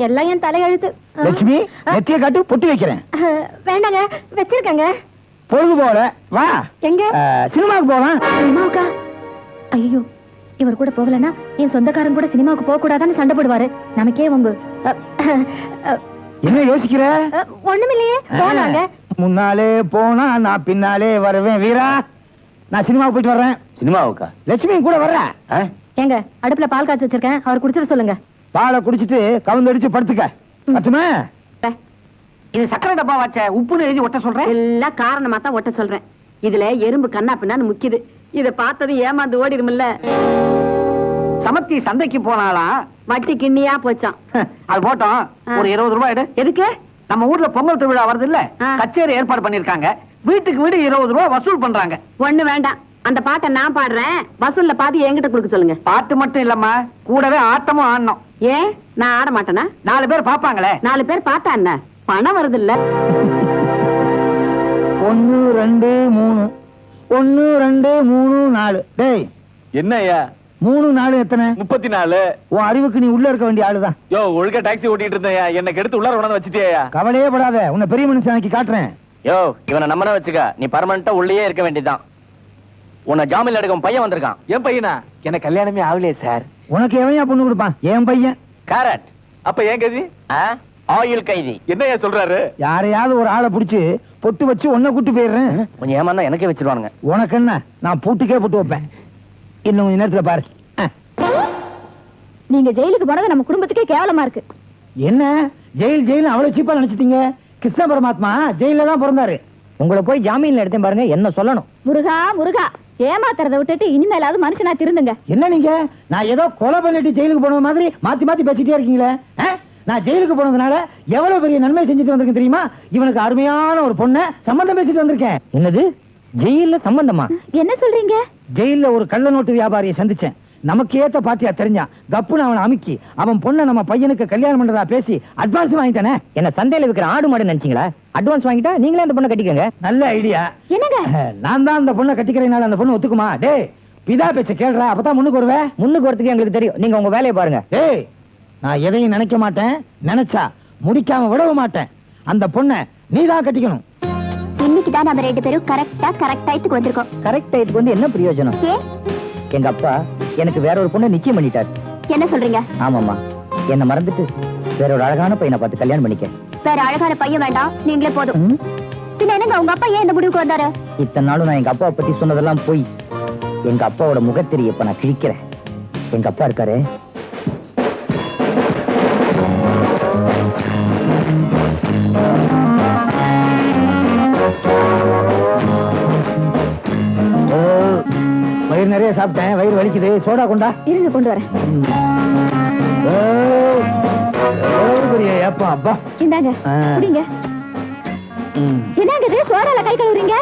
எல்லாம் என் தலையெழுத்து. லட்சுமி, நெத்திய காட்டு பொட்டு வைக்கிறேன். வேண்டாங்க, வச்சிருக்கங்க. பொழுது போல வா. எங்க? சினிமாவுக்கு போலாம். சினிமாவுக்கா? ஐயோ, இவர் கூட போகலன்னா என் சொந்தக்காரன் கூட சினிமாவுக்கு போக கூடாதான்னு சண்டை போடுவாரு. நமக்கே வம்பு. என்ன யோசிக்கிற? ஒண்ணுமில்லையே, போனாங்க. முன்னாலே போனா நான் பின்னாலே வருவேன் வீரா. நான் சினிமாவுக்கு போயிட்டு வர்றேன். சினிமாவுக்கா? லட்சுமி கூட வர்ற. எங்க அடுப்புல பால் காய்ச்சி வச்சிருக்கேன், அவர் குடிச்சிட்டு சொல்லுங்க. பாலை குடிச்சிட்டு கவுந்தடிச்சு படுத்துக்க. பத்துமா? இது சக்கரை டப்பா வச்ச உப்புன்னு எழுதி ஒட்ட சொல்றேன். எல்லாம் காரணமா தான் ஒட்ட சொல்றேன். இதுல எறும்பு கண்ணா பின்னான்னு முக்கிது. இத பார்த்தது ஏமாந்து ஓடிடுமில்ல. சமத்தி சந்தைக்கு போனாலாம், வட்டி கிண்ணியா போச்சான். அது போட்டோம். ஒரு 20 ரூபாய் எடு. எதுக்கு? நம்ம ஊர்ல பொங்கல் திருவிழா வருது இல்ல, ஆ. கச்சேரி ஏற்பாடு பண்ணிருக்காங்க. வீட்டுக்கு வீடு 20 ரூபாய் வசூல் பண்றாங்க. ஒண்ணு வேண்டாம், அந்த பாட்டை நான் பாடுறேன். வசூல்ல பாதி என்கிட்ட கொடுக்க சொல்லுங்க. பாட்டு மட்டும் இல்லம்மா, கூடவே ஆட்டமும் ஆடணும். ஏன் நான் ஆட மாட்டேனா? 4 பேர் பாப்பாங்களே. 4 பேர் பார்த்தா என்ன, பணம் வருது இல்ல? 1 2 3 1 2 3 4. டேய், என்னய்யா 3 4 எத்தனை? 34. உன் அறிவுக்கு நீ உள்ள இருக்க வேண்டிய ஆளுதான். யோ, ஒழுங்கா டாக்ஸி ஓட்டிட்டு இருந்தேயா, என்ன கெடுத்து உள்ளார கொண்டாந்து வச்சிட்டியா? கவலையே படாத, உன்னை பெரிய மனுஷனாக்கி காட்டுறேன். யோ, இவனை நம்மன வச்சுக்க, நீ பர்மனண்டா உள்ளே இருக்க வேண்டியதுதான். உன்னை ஜாமீன்ல எடுக்கும் பையன் வந்திருக்கான். என் பையனா? எனக்கு கல்யாணமே ஆகலையே சார். உனக்கு எவனையா பொண்ணு கொடுப்பான்? என் பையன். கேரட். அப்ப ஏன் கைதி? ஆயில் கைதி. என்னையா சொல்றாரு? யாரையாவது ஒரு ஆளை புடிச்சு பொட்டு வச்சு உன்னை கூட்டு போயிடுறேன். கொஞ்சம் ஏமாந்தா எனக்கே வச்சிருவானுங்க. உனக்கு என்ன, நான் பூட்டுக்கே போட்டு வைப்பேன். இன்னும் கொஞ்ச நேரத்துல பாரு. நீங்க ஜெயிலுக்கு போனது நம்ம குடும்பத்துக்கே கேவலமா இருக்கு. என்ன ஜெயில் அவ்வளவு சீப்பா நினைச்சிட்டீங்க? கிருஷ்ண பரமாத்மா ஜெயில தான் பிறந்தாரு. உங்களை போய் ஜாமீன்ல எடுத்தேன் பாருங்க, என்ன சொல்லணும்? முருகா முருகா, ஏமாத்துறத விட்டுட்டு இனிமேலாவது மனுஷனா திருந்துங்க. என்ன நீங்க, நான் ஏதோ கொலை பண்ணிட்டு ஜெயிலுக்கு போன மாதிரி மாத்தி மாத்தி பேசிட்டே இருக்கீங்களே. நான் ஜெயிலுக்கு போனதுனால எவ்வளவு பெரிய நன்மை செஞ்சுட்டு வந்திருக்கேன் தெரியுமா? இவனுக்கு அருமையான ஒரு பொண்ணை சம்பந்தம் பேசிட்டு வந்திருக்கேன். என்னது, ஜெயில சம்பந்தமா? என்ன சொல்றீங்க? ஜெயில ஒரு கள்ள நோட்டு வியாபாரியை சந்திச்சேன். நமக்கு ஏத்த பாத்தியா தெரிஞ்சான். கப்புன்னு அவனை அமுக்கி அவன் பொண்ணை நம்ம பையனுக்கு கல்யாணம் பண்றதா பேசி அட்வான்ஸ் வாங்கிட்டானே. என்ன சந்தையில விக்கிற ஆடு மாடு நினைச்சீங்களா? அட்வான்ஸ் வாங்கிட்டா நீங்களே அந்த பொண்ணை கட்டிக்கங்க. நல்ல ஐடியா. என்னங்க? நான் தான் அந்த பொண்ணை கட்டிக்கிறேனால அந்த பொண்ணு ஒத்துக்குமா? டேய், பிதா பேச்ச கேள்றா, அப்பதான் முன்னுக்கு வருவேன். முன்னுக்கு வரதுக்கு எங்களுக்கு தெரியும், நீங்க உங்க வேலையை பாருங்க. டேய், நான் எதையும் நினைக்க மாட்டேன், நினைச்சா முடிக்காம விடவும் மாட்டேன். அந்த பொண்ணை நீதான் கட்டிக்கணும். இன்னைக்கு தான் நம்ம 2 பேரும் கரெக்ட் டைத்துக்கு வந்திருக்கோம். கரெக்ட் டைத்துக்கு வந்து என்ன பிரயோஜனம்? எங்க அப்பா எனக்கு வேற ஒரு பொண்ணை நிச்சயம் பண்ணிட்டார். என்ன சொல்றீங்க? ஆமாமா, என்ன மறந்துட்டு வேற ஒரு அழகான பையனை பார்த்து கல்யாணம் பண்ணிக்க. வேற அழகான பையன் வேண்டாம், நீங்களே போதும். பின்ன என்னங்க உங்க அப்பா ஏன் இந்த முடிவுக்கு வந்தாரு? இத்தனை நாளும் நான் எங்க அப்பாவை பத்தி சொன்னதெல்லாம் போய் எங்க அப்பாவோட முகத்திரி இப்ப நான் கிழிக்கிறேன். எங்க அப்பா இருக்காரு, வயிறு நிறைய சாப்பிட்டேன், வயிறு வலிக்குது, சோடா கொண்டா. இருங்க கொண்டு வரேன். ஏப்பா அப்பா, இந்தாங்க குடிங்க. என்னங்க இது, சோடால கை கழுவுறீங்க?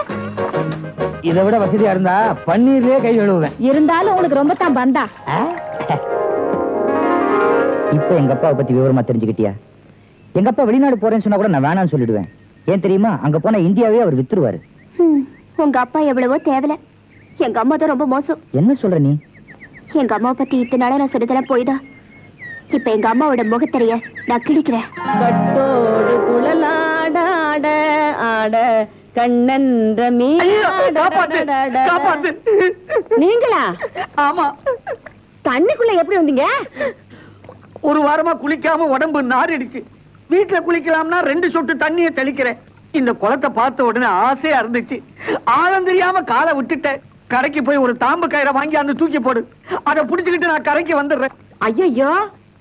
இதை விட வசதியா இருந்தா பன்னீர்லயே கை கழுவுவேன். இருந்தாலும் உங்களுக்கு ரொம்ப தான் பந்தா. இப்ப எங்க அப்பாவை பத்தி விவரமா தெரிஞ்சுக்கிட்டியா? எங்க அப்பா வெளிநாடு போறேன்னு சொன்னா கூட நான் வேணாம்னு சொல்லிடுவேன். ஏன் தெரியுமா? அங்க போனா இந்தியாவே அவர் வித்துருவாரு. உங்க அப்பா எவ்வளவோ தேவல, எங்க அம்மா தான் ரொம்ப மோசம். என்ன சொல்ற நீ? எங்க அம்மாவை பத்தி இத்தனை நாளா நான் சொல்லிதெல்லாம் போய்தான். இப்ப எங்க அம்மாவோட முகத்தெரிய நான் கிழிக்கிறேன். கட்டோடு குழலாடாட ஆட கண்ணன்ற நீங்களா? ஆமா, தண்ணிக்குள்ள எப்படி வந்தீங்க? ஒரு வாரமா குளிக்காம உடம்பு நாரிடுச்சு. வீட்டுல குளிக்கலாம்னா 2 சொட்டு தண்ணியை தெளிக்கிறேன். இந்த குளத்தை பார்த்த உடனே ஆசையா இருந்துச்சு. ஆழம் தெரியாம காலை விட்டுட்டேன். கரைக்கு போய் ஒரு தாம்பு கயிறை வாங்கி அந்த தூக்கி போடு, அதை புடிச்சுக்கிட்டு நான் கரைக்கு வந்துடுறேன். ஐயோ,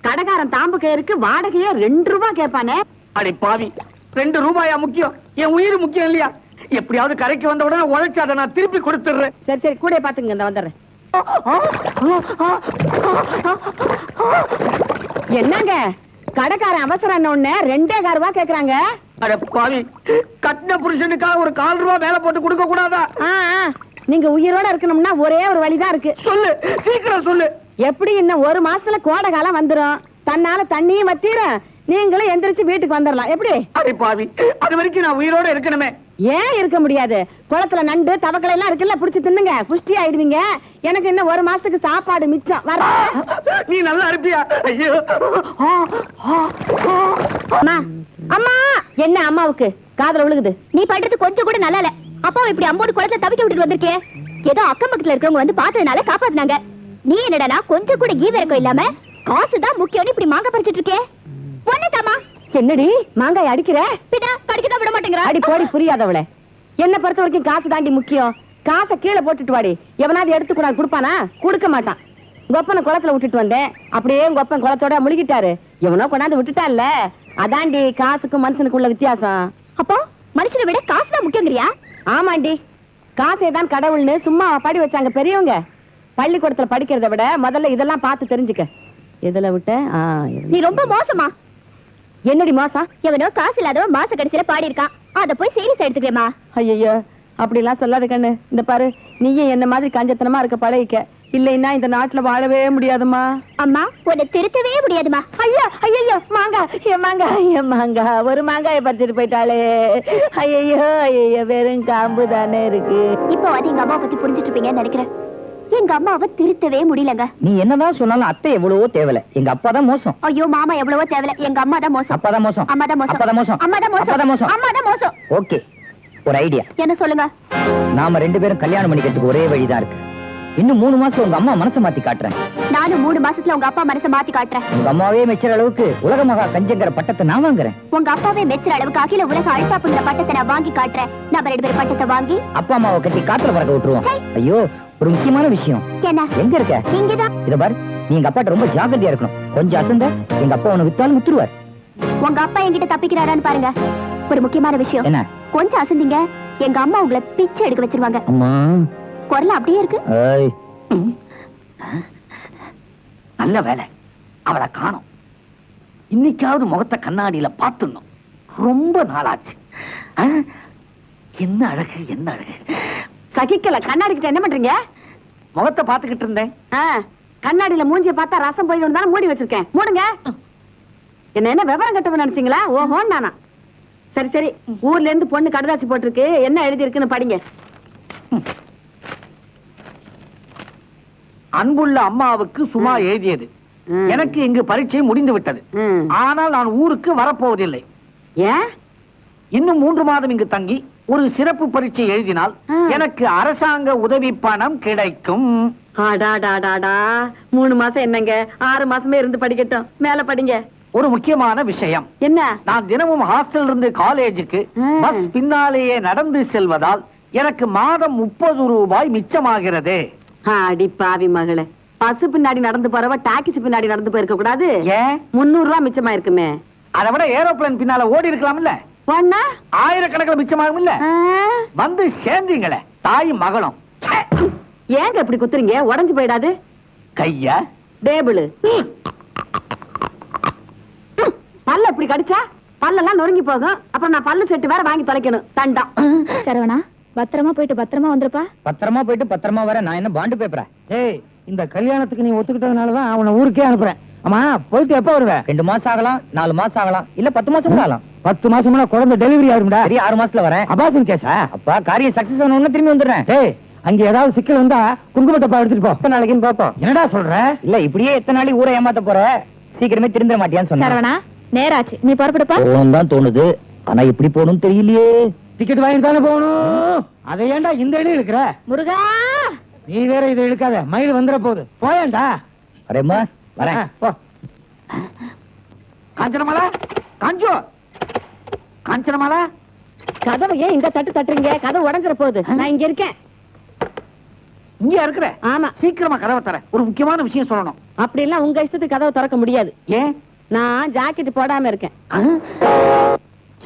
கடைக்காரன் தாம்பு கயிறுக்கு வாடகையே 2 ரூபாய் கேட்பானே. அடி பாவி, 2 ரூபாயா முக்கியம்? என் உயிர் முக்கியம் இல்லையா? எப்படியாவது கரைக்கு வந்த உடனே உழைச்சு அதை நான் திருப்பி கொடுத்துடுறேன். சரி கூட பாத்துங்க, இந்த வந்துடுறேன். என்னங்க கடைக்காரன் அவசரம் ஒண்ணு 2.25 ரூபாய் கேக்குறாங்க. அட பாவி, கட்டின புருஷனுக்காக ஒரு 4 ரூபாய் மேல போட்டு கொடுக்க கூடாதா? நீங்க உயிரோட இருக்கணும்னா ஒரே ஒரு வழிதான் இருக்கு. சொல்லு, சீக்கிரம் சொல்லு. எப்படி இன்னும் 1 மாசத்துல கோடை காலம் வந்துரும், தன்னால தண்ணியும் வத்திரும், நீங்களும் எந்திரிச்சு வீட்டுக்கு வந்துடலாம். எப்படி? அடே பாவி, அது வரைக்கும் நான் உயிரோட இருக்கணுமே. ஏன் இருக்க முடியாது? குளத்துல நண்டு தவக்களை எல்லாம் இருக்குல்ல, புடிச்சு தின்னுங்க, புஷ்டி ஆயிடுவீங்க. எனக்கு இன்னும் 1 மாசத்துக்கு சாப்பாடு மிச்சம். வர நீ நல்லா இருப்பியா? ஐயோ, அம்மா, அம்மா. என்ன அம்மாவுக்கு காதுல விழுகுது? நீ பண்றது கொஞ்சம் கூட நல்லா இல்ல. அப்பா இப்படி அம்போடு குளத்துல தவிக்க விட்டுட்டு வந்திருக்கே. ஏதோ அக்கம் பக்கத்துல இருக்கவங்க வந்து பார்த்ததுனால காப்பாத்துனாங்க. நீ என்னடா கொஞ்சம் கூட ஈவிரக்கம் இல்லாம காசுதான் முக்கியம் இப்படி மாங்க பறிச்சிட்டு இருக்கே. பொண்ணுதாமா. என்னடி மாங்காய் அடிக்கிற? பின்ன கடிக்கதான் விட மாட்டேங்கிறா. அடி போடி, புரியாதவளே. என்ன பொறுத்த வரைக்கும் காசு தாண்டி முக்கியம். காசை கீழே போட்டுட்டு வாடி. எவனாவது எடுத்து கொண்டாந்து கொடுப்பானா? கொடுக்க மாட்டான். கொப்பனை குளத்துல விட்டுட்டு வந்தேன், அப்படியே கொப்பன் குளத்தோட முழுகிட்டாரு. எவனோ கொண்டாந்து விட்டுட்டான்ல, அதாண்டி காசுக்கும் மனுஷனுக்கு உள்ள வித்தியாசம். அப்போ மனுஷனை விட காசுதான் முக்கியங்கிறியா? ஆமாண்டி, காசே தான் கடவுள்னு சும்மா பாடி வச்சாங்க பெரியவங்க. பள்ளிக்கூடத்துல படிக்கிறத விட முதல்ல இதெல்லாம் பார்த்து தெரிஞ்சுக்க. இதுல விட்ட நீ ரொம்ப மோசமா. என்னடி மோசம்? எவனோ காசு இல்லாதவன் மாச கடைசியில பாடி இருக்கான், அத போய் சீரியஸ் எடுத்துக்கிறேமா. ஐயோ, அப்படிலாம் சொல்லாத கண்ணு. இந்த பாரு, நீயும் என்ன மாதிரி கஞ்சத்தனமா இருக்க பழகிக்க. இல்லைன்னா இந்த நாட்டுல வாழவே முடியாதுமா. அம்மா, உன்னை திருத்தவே முடியாதுமா. ஐயா, ஐயோ, மாங்காய், என் மாங்காய், என் மாங்காய். ஒரு மாங்காயை பறிச்சுட்டு போயிட்டாளே. ஐயோ, ஐயோ, வெறும் காம்பு தானே இருக்கு. இப்போ அது எங்க அம்மா பத்தி புரிஞ்சுட்டு இருப்பீங்கன்னு நினைக்கிறேன். எங்க அம்மாவை திருத்தவே முடியலங்க. நீ என்னதான் சொன்னாலும் அத்தை எவ்வளவோ தேவல. எங்க அப்பா தான் மோசம். ஐயோ, மாமா எவ்வளவோ தேவல. எங்க அம்மா தான் மோசம். அப்பா தான் மோசம். அம்மா தான் மோசம். அப்பா தான் மோசம். அம்மா தான் மோசம். அப்பா தான் மோசம். அம்மா தான் மோசம். ஓகே, ஒரு ஐடியா. என்ன சொல்லுங்க? நாம 2 பேரும் கல்யாணம் பண்ணிக்கிறதுக்கு ஒரே வழிதான் இருக்கு. இன்னும் 3 மாசம் உங்க அம்மா மனசை மாத்தி காட்டுறேன். நானும் 3 மாசத்துல உங்க அப்பா மனசை மாத்தி காட்டுறேன். உங்க அம்மாவே மெச்சுற அளவுக்கு உலக மகா கஞ்சங்கிற பட்டத்தை நான் வாங்குறேன். உங்க அப்பாவே மெச்சுற அளவுக்கு அகில உலக அழுத்தாப்புங்கிற பட்டத்தை நான் வாங்கி காட்டுறேன். நம்ம 2 பேரும் பட்டத்தை வாங்கி அப்பா அம்மாவை கட்டி காத்துல பறக்க விட்டுருவோம். ஐயோ, ஒரு முக்கியமான விஷயம். என்ன? எங்க இருக்க? இங்கதான். இத பாரு, நீ எங்க அப்பாட்ட ரொம்ப ஜாக்கிரதையா இருக்கணும். கொஞ்சம் அசந்த எங்க அப்பா உன்னை வித்தாலும் வித்துருவார். உங்க அப்பா என்கிட்ட தப்பிக்கிறாரான்னு பாருங்க. ஒரு முக்கியமான விஷயம். என்ன? கொஞ்சம் அசந்தீங்க, எங்க அம்மா உங்களை பிச்சை எடுக்க வச்சிருவாங்க. அம்மா, குரல் அப்படியே இருக்கு. ஏய், நல்ல வேலை, அவளை காணோம். இன்னைக்காவது முகத்தை கண்ணாடியில பார்த்துடணும். ரொம்ப நாளாச்சு. என்ன அழகு, என்ன அழகு. சகிக்கல. கண்ணாடி கிட்ட என்ன பண்றீங்க? முகத்தை பார்த்துக்கிட்டு இருந்தேன். கண்ணாடியில மூஞ்சிய பார்த்தா ரசம் போயிடும் தானே மூடி வச்சிருக்கேன். மூடுங்க. என்ன விவரம் கட்டவன் நினைச்சீங்களா? ஓஹோ, நானா? சரி சரி, ஊர்ல இருந்து பொண்ணு கடுதாசி போட்டிருக்கு, என்ன எழுதி இருக்குன்னு படிங்க. அன்புள்ள அம்மாவுக்கு சும்மா எழுதியது. எனக்கு இங்கு பரீட்சை முடிந்து விட்டது. ஆனால் நான் ஊருக்கு வரப்போவதில்லை. ஏன்? இன்னும் 3 மாதம் இங்கு தங்கி ஒரு சிறப்பு பரீட்சை எழுதினால் எனக்கு அரசாங்க உதவி பணம் கிடைக்கும். 3 மாசம் என்னங்க, 6 மாசமே இருந்து படிக்கட்டும். மேல படிங்க. ஒரு முக்கியமான விஷயம். என்ன? நான் தினமும் ஹாஸ்டல் இருந்து காலேஜுக்கு பஸ் பின்னாலேயே நடந்து செல்வதால் எனக்கு மாதம் 30 ரூபாய் மிச்சமாகிறது. அடி பாவி மகளே, பசு பின்னாடி நடந்து போறவ டாக்ஸி பின்னாடி நடந்து போயிருக்க கூடாது? ஏன்? 300 ரூபாய் மிச்சமா இருக்குமே. அதை விட ஏரோப்ளேன் பின்னால ஓடி இருக்கலாம்ல. பொண்ணா? ஆயிரக்கணக்கில் மிச்சமாகும் இல்ல. வந்து சேர்ந்தீங்களே தாய் மகளும். ஏங்க இப்படி குத்துறீங்க? உடைஞ்சு போயிடாது. கையா டேபிள் பல்ல இப்படி கடிச்சா பல்லெல்லாம் நொறுங்கி போகும். அப்புறம் நான் பல்லு செட்டு வேற வாங்கி தொலைக்கணும். தண்டம். சரவணா, பத்திரமா போயிட்டு பத்திரமா வந்துருப்பா. பத்திரமா போயிட்டு பத்திரமா வர. நான் என்ன பாண்டு பேப்பரா? ஏய், இந்த கல்யாணத்துக்கு நீ ஒத்துக்கிட்டதுனாலதான் அவனை ஊருக்கே அனுப்புறேன். ஆமா, போயிட்டு எப்ப வருவேன்? 2 மாசம் ஆகலாம், 4 மாசம் ஆகலாம், இல்ல 10 மாசம் கூட ஆகலாம். 10 மாசம்னா குழந்தை டெலிவரி ஆயிரும்டா. சரி, 6 மாசத்துல வரேன். அபாசன் கேஸா? அப்பா, காரியம் சக்சஸ் ஆன உடனே திரும்பி வந்துடுறேன். ஏய், அங்க ஏதாவது சிக்கல் வந்தா குங்குமட்டப்பா எடுத்துட்டு போ. எத்தனை நாளைக்குன்னு பாப்போம். என்னடா சொல்ற? இல்ல, இப்படியே எத்தனை நாளைக்கு ஊரை ஏமாத்த போற? சீக்கிரமே திருந்த மாட்டியான்னு சொன்னேன். சரவணா, நேராச்சு, நீ புறப்படுப்பா. போகணும் தான் தோணுது, ஆனா எப்படி போகணும்னு தெரியலையே. டிக்கெட் வாங்கிட்டு தானே போகணும். அதை ஏன்டா இந்த இடம் இருக்கிற? முருகா, நீ வேற இதை இழுக்காத, மயில் வந்துட போகுது. போயேன்டா. வரேம்மா, வரேன். போ. காஞ்சனமாலா, காஞ்சோ, காஞ்சனமாலா. கதவை ஏன் இந்த தட்டு தட்டுறீங்க? கதவு உடைஞ்சிட போகுது. நான் இங்க இருக்கேன். இங்க இருக்கிற? ஆமா. சீக்கிரமா கதவை தர, ஒரு முக்கியமான விஷயம் சொல்லணும். அப்படி எல்லாம் உங்க இஷ்டத்துக்கு கதவை திறக்க முடியாது. ஏன்? நான் ஜாக்கெட் போடாம இருக்கேன்.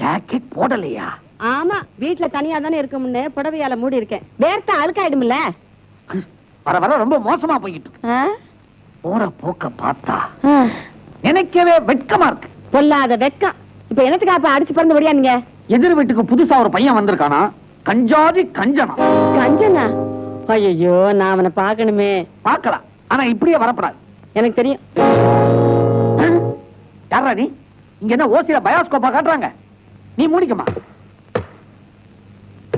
ஜாக்கெட் போடலையா? ஆமா, வீட்டுல தனியா தானே இருக்கும்னு புடவையால மூடி இருக்கேன். வேர்த்தா அழுக்காயிடும்ல. வர வர ரொம்ப மோசமா போய்கிட்டு இருக்கு. ஆ? போற போக்க பார்த்தா ஆ. நினைக்கவே வெட்கமா இருக்கு. பொல்லாத வெக்கம். இப்ப என்னத்துக்கு அப்ப அடிச்சு பிறந்து விடியா நீங்க? எதிர் வீட்டுக்கு புதுசா ஒரு பையன் வந்திருக்கானா, கஞ்சாதி கஞ்சனா. கஞ்சனா? ஐயோ, நான் அவனை பார்க்கணுமே. பார்க்கலாம், ஆனா இப்படியே வரப்படாது. எனக்கு தெரியும். யாரா நீ? இங்க என்ன ஓசில பயோஸ்கோப்பா காட்டுறாங்க? நீ மூடிக்கமா.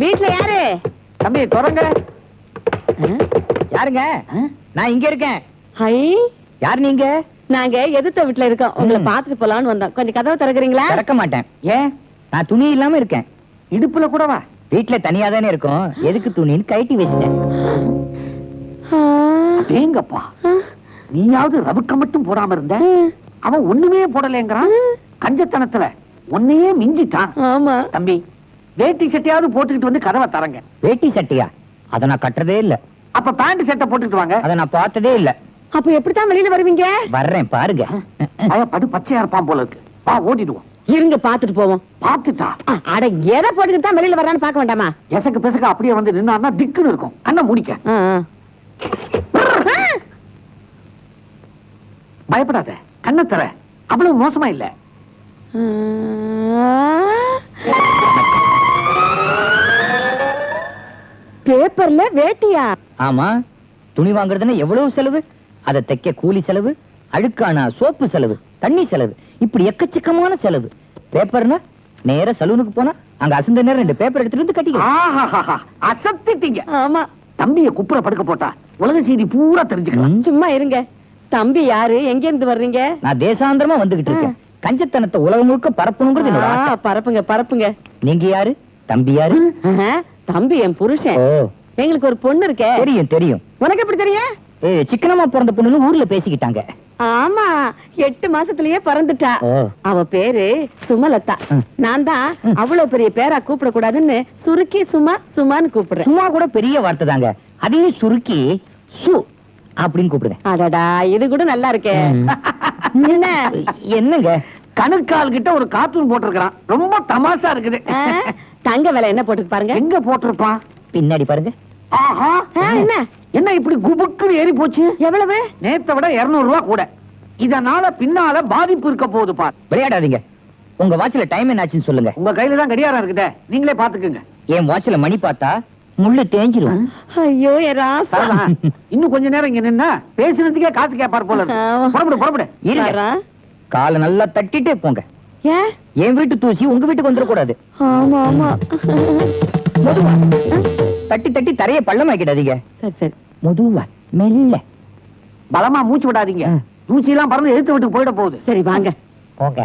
வீட்டுல யாரு? தம்பி தொடங்க. யாருங்க? நான் இங்க இருக்கேன். ஹை, யார் நீங்க? நாங்க எதிர்த்த வீட்டுல இருக்கோம். உங்களை பாத்துட்டு போலான்னு வந்தோம். கொஞ்சம் கதவை திறக்கிறீங்களா? திறக்க மாட்டேன். ஏன்? நான் துணி இல்லாம இருக்கேன். இடுப்புல கூடவா? வீட்டுல தனியா தானே இருக்கும், எதுக்கு துணின்னு கழட்டி வச்சிட்டேன். தேங்கப்பா, நீயாவது ரவுக்க மட்டும் போடாம இருந்த, அவன் ஒண்ணுமே போடலைங்கிறான். கஞ்சத்தனத்துல ஒன்னையே மிஞ்சிட்டான். ஆமா. தம்பி, வேட்டி சட்டையாவது போட்டுக்கிட்டு வந்து கதவை தரங்க. வேட்டி சட்டையா? அத நான் கட்டுறதே இல்ல. அப்ப பேண்ட் சட்டை போட்டுக்கிட்டு வாங்க. அத நான் பார்த்ததே இல்ல. அப்ப எப்படித்தான் வெளியில வருவீங்க? வர்றேன் பாருங்க. படு பச்சையா இருப்பான் போல இருக்கு. வா ஓடிடுவோம். இருங்க, பாத்துட்டு போவோம். பாத்துட்டா அட, எதை போட்டுக்கிட்டு தான் வெளியில வர்றான்னு பார்க்க வேண்டாமா? எசக்கு பெசக்கு அப்படியே வந்து நின்னா திக்குன்னு இருக்கும். கண்ணை முடிக்க. ஆ, ஆ. பயப்படாத, கண்ணை தர. அவ்வளவு மோசமா இல்ல. பேப்பர்ல வேட்டியா? ஆமா, துணி வாங்குறதுன்னா எவ்வளவு செலவு. அதை தைக்க கூலி செலவு, அழுக்கானா சோப்பு செலவு, தண்ணி செலவு, இப்படி எக்கச்சக்கமான செலவு. பேப்பர்னா நேர சலூனுக்கு போனா அங்க அசந்த நேரம் 2 பேப்பர் எடுத்துட்டு வந்து கட்டிக்கலாம். அசத்திட்டீங்க. ஆமா. தம்பிய குப்புற படுக்க போட்டா உலக செய்தி பூரா தெரிஞ்சுக்கலாம். சும்மா இருங்க. தம்பி யாரு? எங்க இருந்து வர்றீங்க? நான் தேசாந்திரமா வந்துகிட்டு இருக்கேன். கஞ்சத்தனத்தை உலகம் முழுக்க பரப்பணுங்கிறது என்னோட ஆசை. பரப்புங்க பரப்புங்க. நீங்க யாரு? தம்பி யாரு? ஆஹா, தம்பி என் புருஷன். ஓ, எங்களுக்கு ஒரு பொண்ணு இருக்கே. தெரியும் தெரியும். உனக்கு எப்படி தெரியும்? சிக்கனமா பிறந்த பொண்ணுன்னு ஊர்ல பேசிக்கிட்டாங்க. ஆமா, 8 மாசத்திலேயே பிறந்துட்டா. ஓ. அவ பேரு சுமலதா. நான் தான் அவ்வளவு பெரிய பேரா கூப்பிட கூடாதுன்னு சுருக்கி சுமான்னு கூப்பிடுறேன். சும்மா கூட பெரிய வார்த்தை தாங்க. அதையும் சுருக்கி சு அப்படின்னு கூப்பிடுங்க. அடடா, இது கூட நல்லா இருக்கே. என்ன? என்னங்க? கணுக்கால் கிட்ட ஒரு கார்ட்டூன் போட்டிருக்கான். ரொம்ப தமாஷா இருக்குது. ஆ, தங்க விலை என்ன போட்டு பாருங்க. எங்க போட்டிருப்பான்? பின்னாடி பாருங்க. ஆஹா, என்ன என்ன இப்படி குபுக்குன்னு ஏறி போச்சு? எவ்வளவு? நேத்தை விட 200 ரூபாய் கூட. இதனால பின்னால பாதிப்பு இருக்க போகுது பார். விளையாடாதீங்க. உங்க வாட்ச்ல டைம் என்னாச்சுன்னு சொல்லுங்க. உங்க கையில தான் கடியாரம் இருக்குதே, நீங்களே பாத்துக்குங்க. என் வாட்ச்ல மணி பார்த்தா முள்ளு தேஞ்சிரும். ஐயோ, என் ராசா. சரளா, இன்னும் கொஞ்ச நேரம் இங்க நின்னா பேசுறதுக்கே காசு கேட்பார் போல இருக்கு. ஆமா. புறப்படு. இருங்க. வரா. காலை நல்லா தட்டிட்டே போங்க. ஏன்? என் வீட்டு தூசி உங்க வீட்டுக்கு வந்துடக்கூடாது. ஆமா ஆமா. மெதுவா. தட்டி தட்டி தரைய பள்ளமாக்கிடாதீங்க. சரி சரி. மெதுவா, மெல்ல. பலமா மூச்சு விடாதீங்க. தூசி எல்லாம் பறந்து எழுத்து விட்டு போயிட போகுது. சரி வாங்க. போங்க.